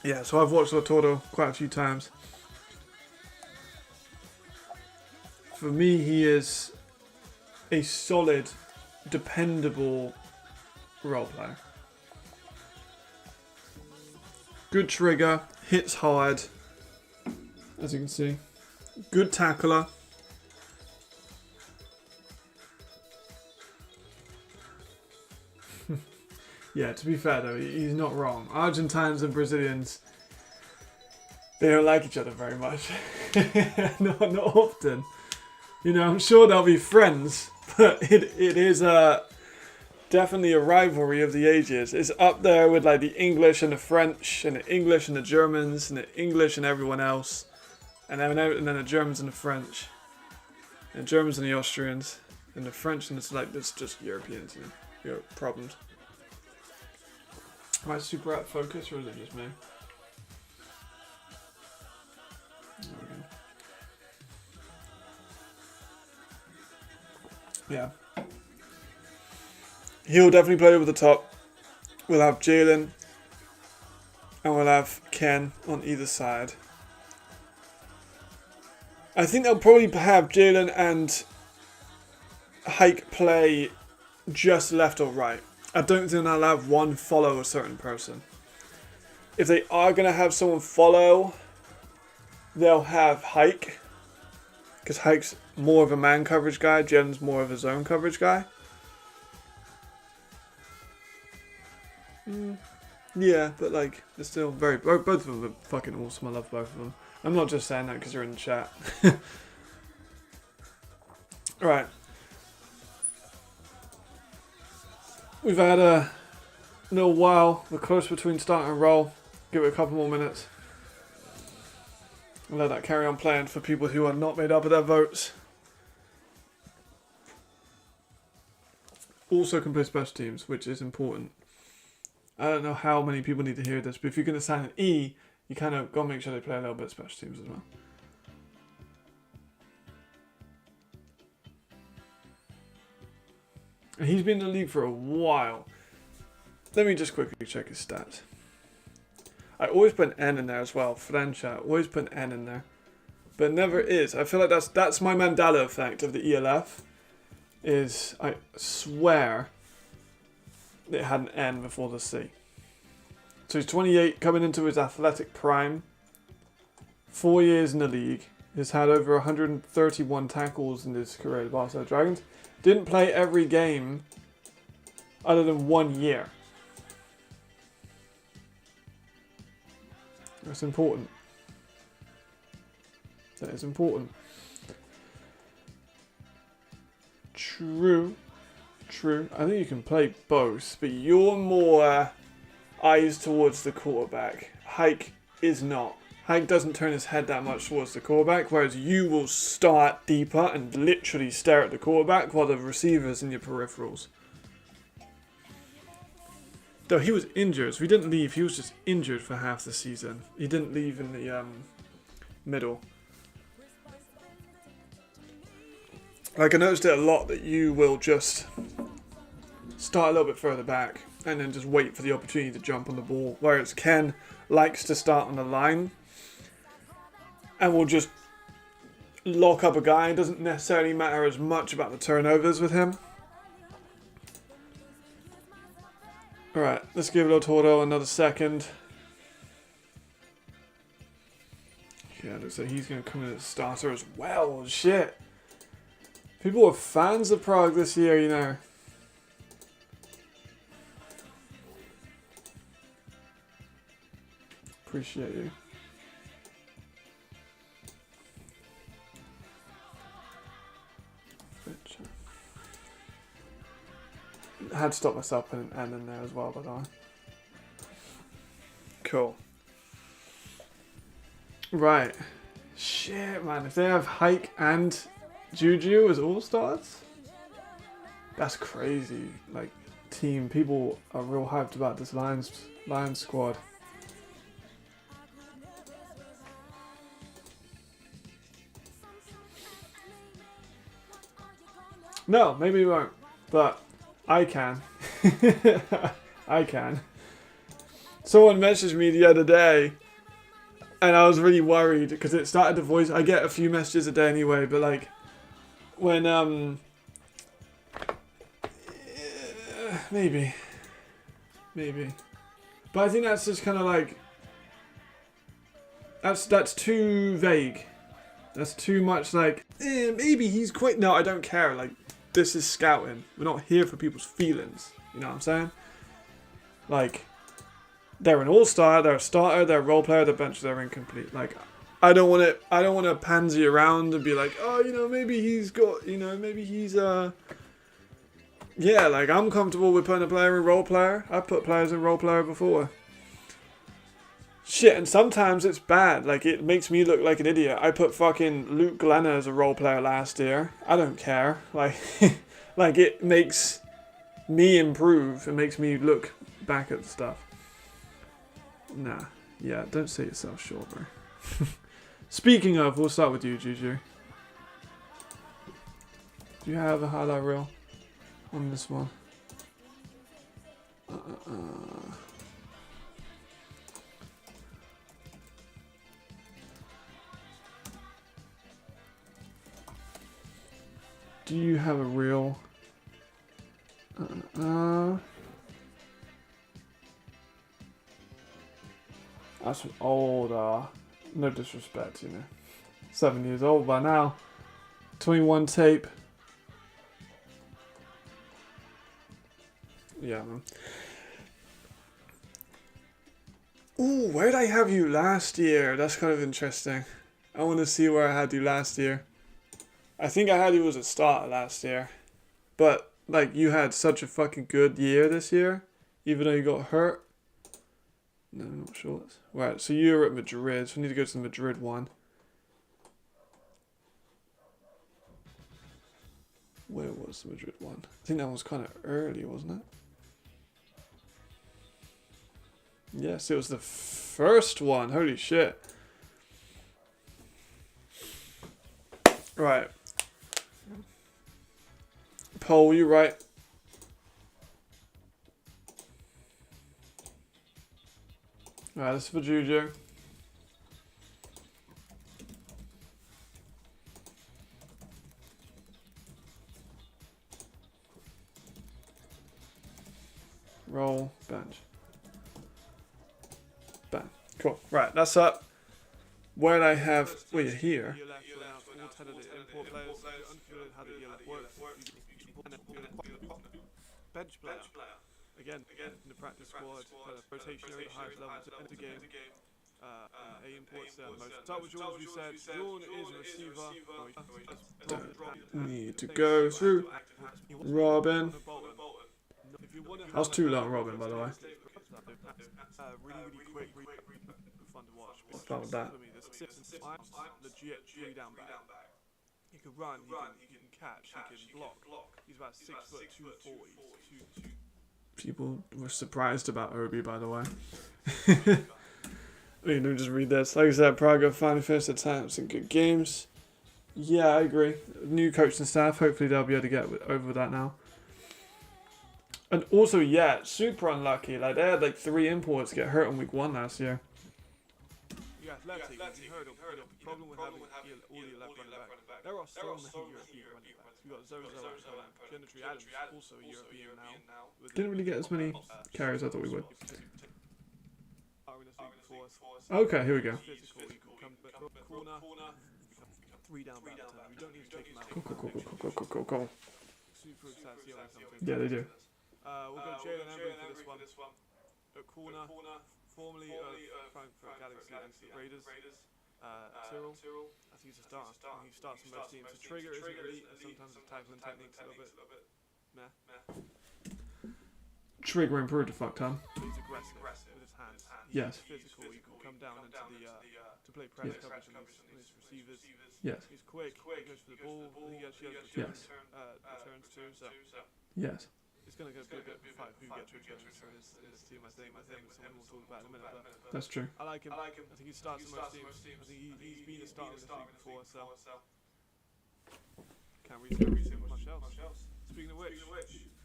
Yeah, so I've watched Lautaro quite a few times. For me, he is a solid, dependable role player. Good trigger, hits hard, as you can see. Good tackler. Yeah, to be fair though, he's not wrong. Argentines and Brazilians, they don't like each other very much. not often. You know, I'm sure they'll be friends, but it is definitely a rivalry of the ages. It's up there with like the English and the French, and the English and the Germans, and the English and everyone else, and then the Germans and the French, and the Germans and the Austrians, and the French, and it's like it's just Europeans and Europe problems. Am I super out of focus, or is it just me? Yeah. He'll definitely play over the top. We'll have Jalen and we'll have Ken on either side. I think they'll probably have Jalen and Hike play just left or right. I don't think they'll have one follow a certain person. If they are going to have someone follow, they'll have Hike. Because Hike's more of a man coverage guy, Jalen's more of a zone coverage guy. Yeah, but like, they're still both of them are fucking awesome. I love both of them. I'm not just saying that because you're in the chat. Right. We've had a little while. We're close between start and roll. Give it a couple more minutes. And let that carry on playing for people who are not made up of their votes. Also can play special teams, which is important. I don't know how many people need to hear this, but if you're going to sign an E, you kind of got to make sure they play a little bit of special teams as well. And he's been in the league for a while. Let me just quickly check his stats. I always put an N in there as well. Francia, always put an N in there. But it never is. I feel like that's my Mandela effect of the ELF. Is, I swear, it had an N before the C. So he's 28, coming into his athletic prime. 4 years in the league. He's had over 131 tackles in his career at Barcelona Dragons. Didn't play every game other than 1 year. That's important. That is important. True. I think you can play both, but you're more eyes towards the quarterback. Hike is not. Hike doesn't turn his head that much towards the quarterback, whereas you will start deeper and literally stare at the quarterback while the receiver's in your peripherals. Though he was injured, so he didn't leave. He was just injured for half the season. He didn't leave in the middle. Like, I noticed it a lot that you will just start a little bit further back and then just wait for the opportunity to jump on the ball. Whereas Ken likes to start on the line and will just lock up a guy. It doesn't necessarily matter as much about the turnovers with him. Alright, let's give Lotoro another second. Yeah, looks like he's going to come in as starter as well. Shit. People are fans of Prague this year, you know. Appreciate you. I had to stop myself putting an N in there as well, by the way. Cool. Right. Shit, man. If they have Hike and Juju as all-stars, that's crazy. Like, team, people are real hyped about this Lions squad. No, maybe we won't, but I can. I can. Someone messaged me the other day, and I was really worried because it started to voice. I get a few messages a day anyway, but like when maybe, but I think that's just kind of like That's too vague. That's too much like, maybe he's quite... No, I don't care. Like, this is scouting. We're not here for people's feelings. You know what I'm saying? Like, they're an all-star, they're a starter, they're a role player, they're bench, they're incomplete. Like, I don't want to pansy around and be like, oh, you know, maybe he's got, you know, maybe he's, yeah, like, I'm comfortable with putting a player in role player. I've put players in role player before. Shit, and sometimes it's bad. Like, it makes me look like an idiot. I put fucking Luke Glenner as a role player last year. I don't care. Like, like, it makes me improve. It makes me look back at stuff. Nah. Yeah, don't say yourself short, bro. Speaking of, we'll start with you, Juju. Do you have a highlight reel on this one? Do you have a reel? That's old, no disrespect, you know. 7 years old by now. 21 tape. Yeah, man. Ooh, where did I have you last year? That's kind of interesting. I want to see where I had you last year. I think I had you as a starter last year. But, like, you had such a fucking good year this year. Even though you got hurt. No, I'm not sure. Right, so you're at Madrid. So we need to go to the Madrid one. Where was the Madrid one? I think that was kind of early, wasn't it? Yes, it was the first one. Holy shit. Right. Paul, you right. Alright, this is for Juju. Roll, bench. Bam. Cool. Right, that's up. Where did I have... Well, you're here. Bench player. Again, in the practice squad, rotation at the highest level to enter the game. A imports most. Start with Jordan, as we said. Jordan is a receiver. Don't need to go through Robin. That was too long, Robin, by the way. Really quick, fun to watch. Fun with that. Legit 3 down back. He can run, he can catch, he can block. He's about 6 foot 240. People were surprised about Obi, by the way. Let me just read this. Like I said, Prague have finally finished their attempts in good games. Yeah, I agree. New coach and staff, hopefully they'll be able to get over that now. And also, yeah, super unlucky. Like, they had like 3 imports get hurt in week 1 last year. Yeah, Athletic, you heard of the problem with having all the left running back. There are so many European running backs. You've got Zozo, Genetry Adams, also a European now. Didn't really get as many carries as I thought we would. Okay, here we go. Corner, 3 down back. You don't need to take him out. Cool. Super excited to see how something. Yeah, they do. We'll go Jalen Embry for this one. At corner, formerly of Frankfurt Galaxy and Raiders. Tyrrell, I think he's a starter. He starts in most teams. The trigger isn't elite, and sometimes the tackling technique's a little bit meh. Trigger improved a fuck ton. He's aggressive with his hands. Yes. He's physical. He can come down into to play press coverage on his receivers. Yes. He's quick. He goes for the ball. He actually has returns too. So Yes. it's going to be a bit of a fight who gets returns in his team. I think someone we'll talk about in a minute. But That's true. I like him. I think he starts in most teams. I think he's been a starter in this league before. So can't really say much else. Speaking of which.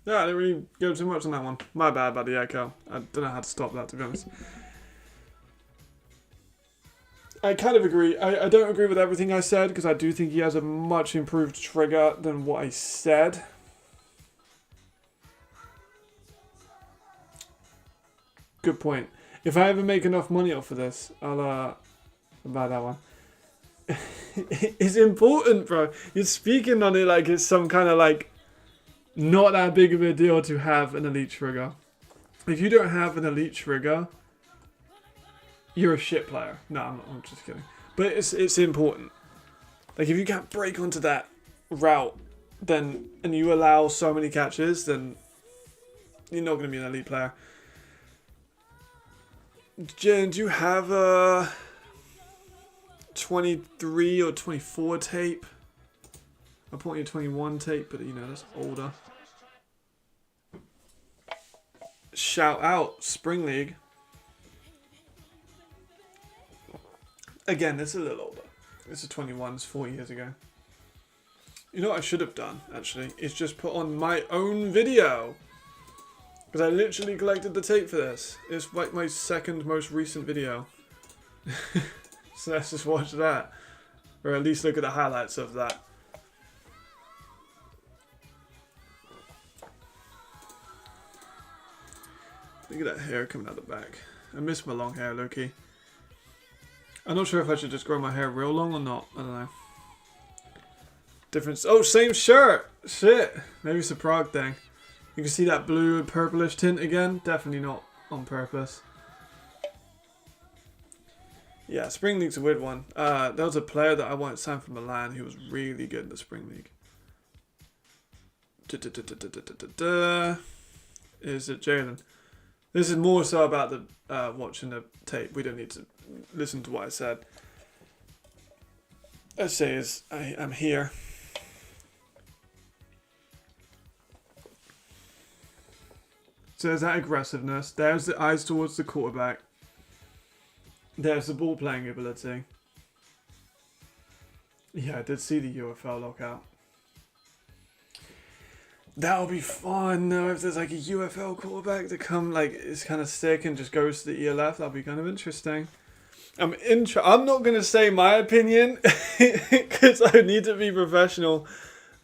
Yeah, I didn't really go too much on that one. My bad about the echo. I don't know how to stop that, to be honest. I kind of agree. I don't agree with everything I said, because I do think he has a much improved trigger than what I said. Good point. If I ever make enough money off of this, I'll about that one. It's important, bro. You're speaking on it like it's some kind of like not that big of a deal to have an elite trigger. If you don't have an elite trigger, you're a shit player. No, I'm just kidding. But it's important. Like if you can't break onto that route, then and you allow so many catches, then you're not going to be an elite player. Jen, do you have a 23 or 24 tape? I put you 21 tape, but you know that's older. Shout out Spring League. Again, it's a little older. It's a 21, it's 4 years ago. You know what I should have done, actually, is just put on my own video. Because I literally collected the tape for this. It's like my second most recent video. So let's just watch that. Or at least look at the highlights of that. Look at that hair coming out the back. I miss my long hair, Loki. I'm not sure if I should just grow my hair real long or not. I don't know. Difference. Oh, same shirt! Shit! Maybe it's a Prague thing. You can see that blue and purplish tint again. Definitely not on purpose. Yeah, Spring League's a weird one. There was a player that I wanted signed for Milan who was really good in the Spring League. Is it Jalen? This is more so about the watching the tape. We don't need to listen to what I said. I say is I'm here. So there's that aggressiveness. There's the eyes towards the quarterback. There's the ball playing ability. Yeah, I did see the UFL lockout. That'll be fun though, if there's like a UFL quarterback to come like it's kind of sick and just goes to the ELF. That'll be kind of interesting. I'm not gonna say my opinion because I need to be professional,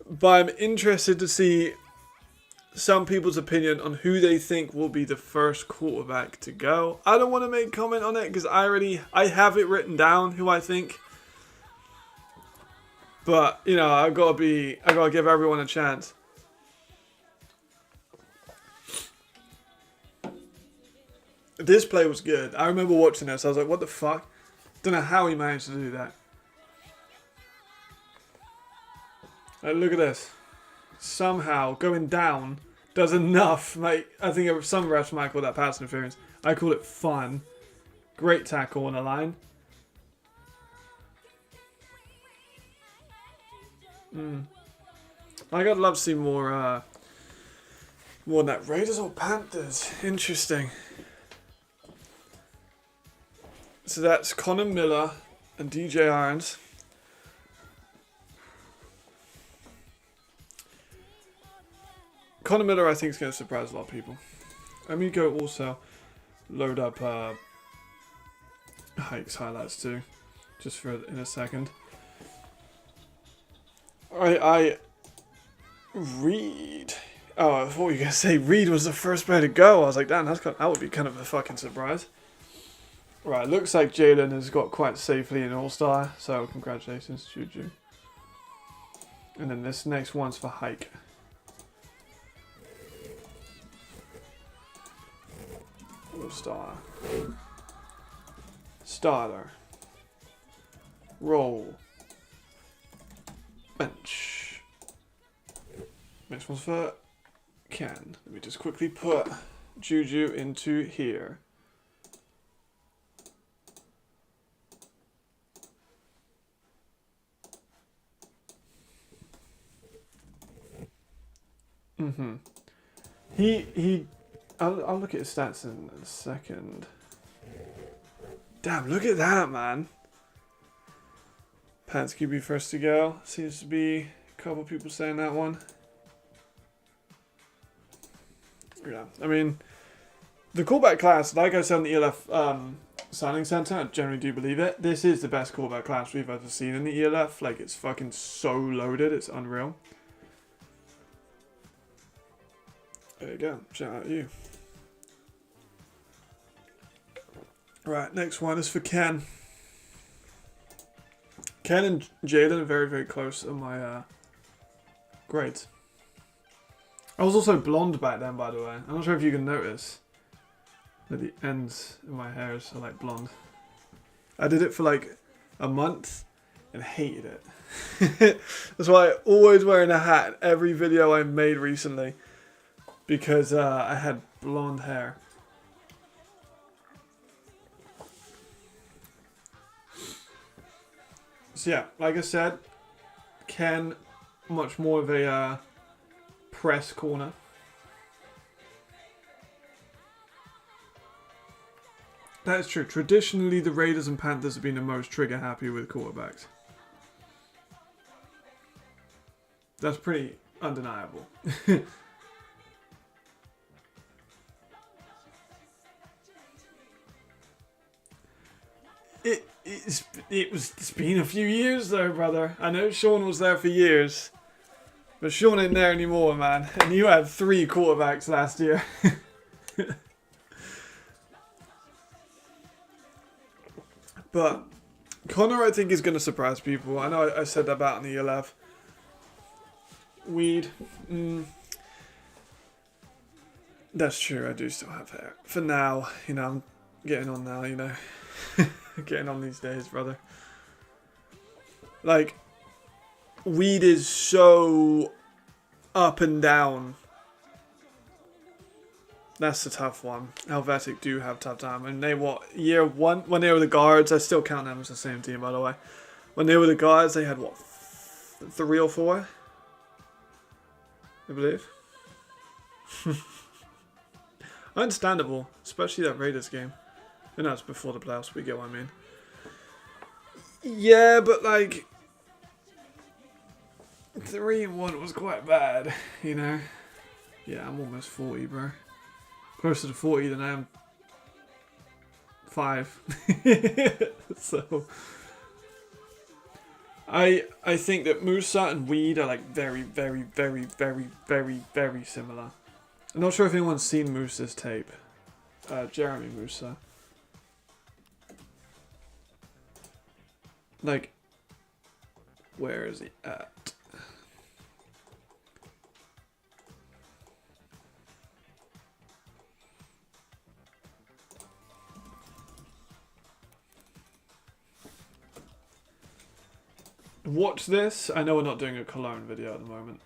but I'm interested to see some people's opinion on who they think will be the first quarterback to go. I don't want to make comment on it because I have it written down who I think. But you know, I gotta give everyone a chance. This play was good. I remember watching this. I was like, what the fuck? Don't know how he managed to do that. Like, look at this. Somehow going down does enough. Like, I think some refs might call that pass interference. I call it fun. Great tackle on the line. I'd love to see more of that. Raiders or Panthers? Interesting. So that's Connor Miller and DJ Irons. Connor Miller, I think, is going to surprise a lot of people. Let me go also load up Hike's highlights too, just for in a second. I Reed. Oh, I thought you were going to say Reed was the first player to go. I was like, damn, that would be kind of a fucking surprise. Right, looks like Jalen has got quite safely an All-Star, so congratulations, Juju. And then this next one's for Hike. All-Star. Starter. Roll. Bench. Next one's for Ken. Let me just quickly put Juju into here. I'll look at his stats in a second. Damn, look at that, man. Pants QB first to go. Seems to be a couple people saying that one. Yeah, I mean, the callback class, like I said in the ELF signing center, I generally do believe it. This is the best callback class we've ever seen in the ELF. Like, it's fucking so loaded, it's unreal. There you go. Shout out to you. Right, next one is for Ken. Ken and Jaden are very, very close in my grades. I was also blonde back then, by the way. I'm not sure if you can notice that the ends of my hairs are like blonde. I did it for like a month and hated it. That's why I'm always wearing a hat in every video I made recently, because I had blonde hair. So yeah, like I said, Ken, much more of a press corner. That is true. Traditionally, the Raiders and Panthers have been the most trigger happy with quarterbacks. That's pretty undeniable. It's been a few years though, brother. I know Sean was there for years, but Sean ain't there anymore, man. And you had 3 quarterbacks last year. But Connor, I think, is going to surprise people. I know I said that about in the ELF. Weed. That's true, I do still have hair. For now, you know, I'm getting on now, you know. Getting on these days, brother. Like, weed is so up and down. That's the tough one. Helvetic do have tough time. And they, what, year 1, when they were the guards, I still count them as the same team, by the way. When they were the guards, they had, what, 3 or 4? I believe. Understandable, especially that Raiders game. And that's before the playoffs, but you get what I mean. Yeah, but like 3-1 was quite bad, you know. Yeah, I'm almost 40, bro. Closer to 40 than I am 5. So I think that Musa and Weed are like very, very, very, very, very, very similar. I'm not sure if anyone's seen Musa's tape. Jeremy Musa. Like, where is he at? Watch this. I know we're not doing a Cologne video at the moment.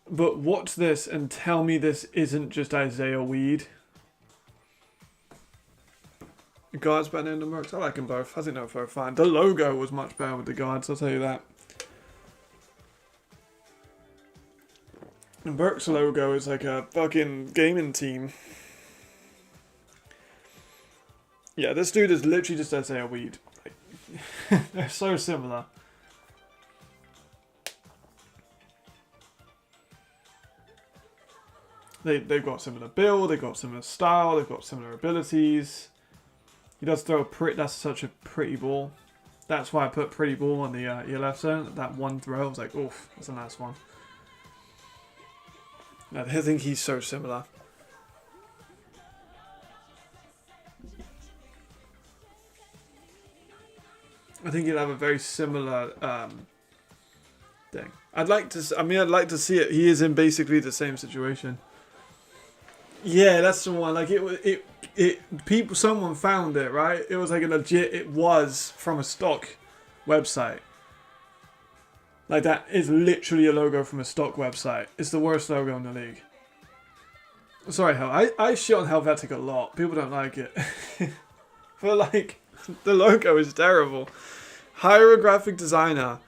But watch this and tell me this isn't just Isaiah Weed. The guards better than the Mercs. I like them both. I think they're both fine. The logo was much better with the guards, I'll tell you that. The Mercs logo is like a fucking gaming team. Yeah, this dude is literally just Isaiah Weed. Like, they're so similar. They've got similar build, they've got similar style, they've got similar abilities. He does throw that's such a pretty ball. That's why I put pretty ball on the ELF zone. That one throw, I was like, oof, that's a nice one. I think he's so similar. I think he'll have a very similar thing. I'd like to see it. He is in basically the same situation. Yeah, that's the one. Like someone found it, right? It was like a legit. It was from a stock website. Like that is literally a logo from a stock website. It's the worst logo in the league. Sorry, Hell. I shit on Helvetic a lot. People don't like it. But like, the logo is terrible. Hire a graphic designer,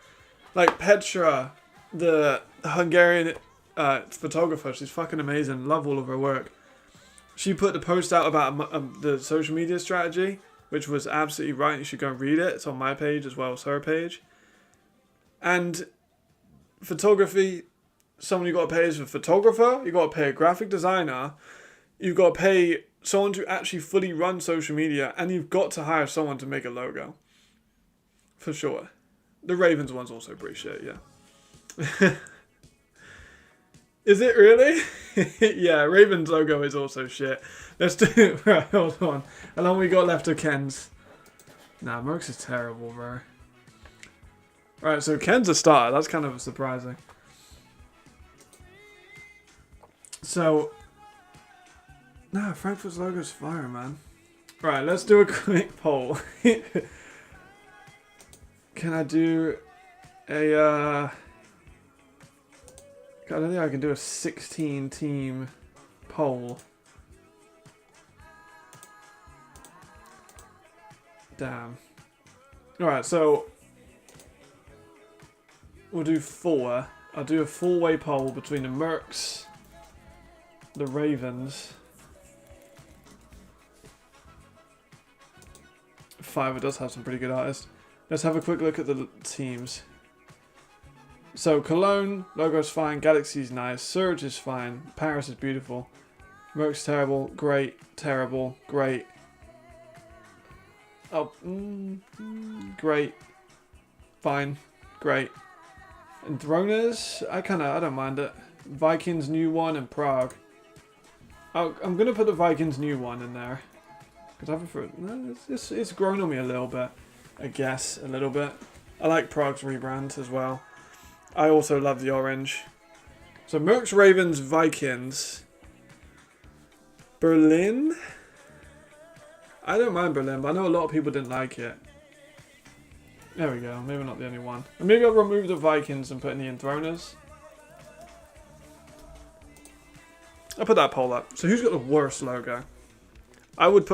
like Petra, the Hungarian photographer. She's fucking amazing. Love all of her work. She put the post out about the social media strategy, which was absolutely right. You should go and read it. It's on my page as well as her page. And photography, someone you got to pay is a photographer. You got to pay a graphic designer. You've got to pay someone to actually fully run social media, and you've got to hire someone to make a logo. For sure. The Ravens one's also pretty shit, yeah. Is it really? Yeah, Ravens logo is also shit. Let's do it. Right, hold on. How long we got left of Ken's? Nah, Mercs is terrible, bro. Right, so Ken's a starter. That's kind of surprising. So, nah, Frankfurt's logo's fire, man. Right, let's do a quick poll. Can I do a, I don't think I can do a 16 team poll. Damn. Alright, so we'll do 4. I'll do a 4-way poll between the Mercs, the Ravens. Fiverr does have some pretty good artists. Let's have a quick look at the teams. So Cologne, logo's fine, Galaxy's nice, Surge is fine, Paris is beautiful, Merc's terrible, great, terrible, great. Oh, great, fine, great. And Throners, I don't mind it. Vikings new one and Prague. Oh, I'm gonna put the Vikings new one in there. It's grown on me a little bit, I guess, a little bit. I like Prague's rebrand as well. I also love the orange. So Mercs, Ravens, Vikings. Berlin? I don't mind Berlin, but I know a lot of people didn't like it. There we go, maybe not the only one. Maybe I'll remove the Vikings and put in the Enthroners. I'll put that poll up. So who's got the worst logo? I would put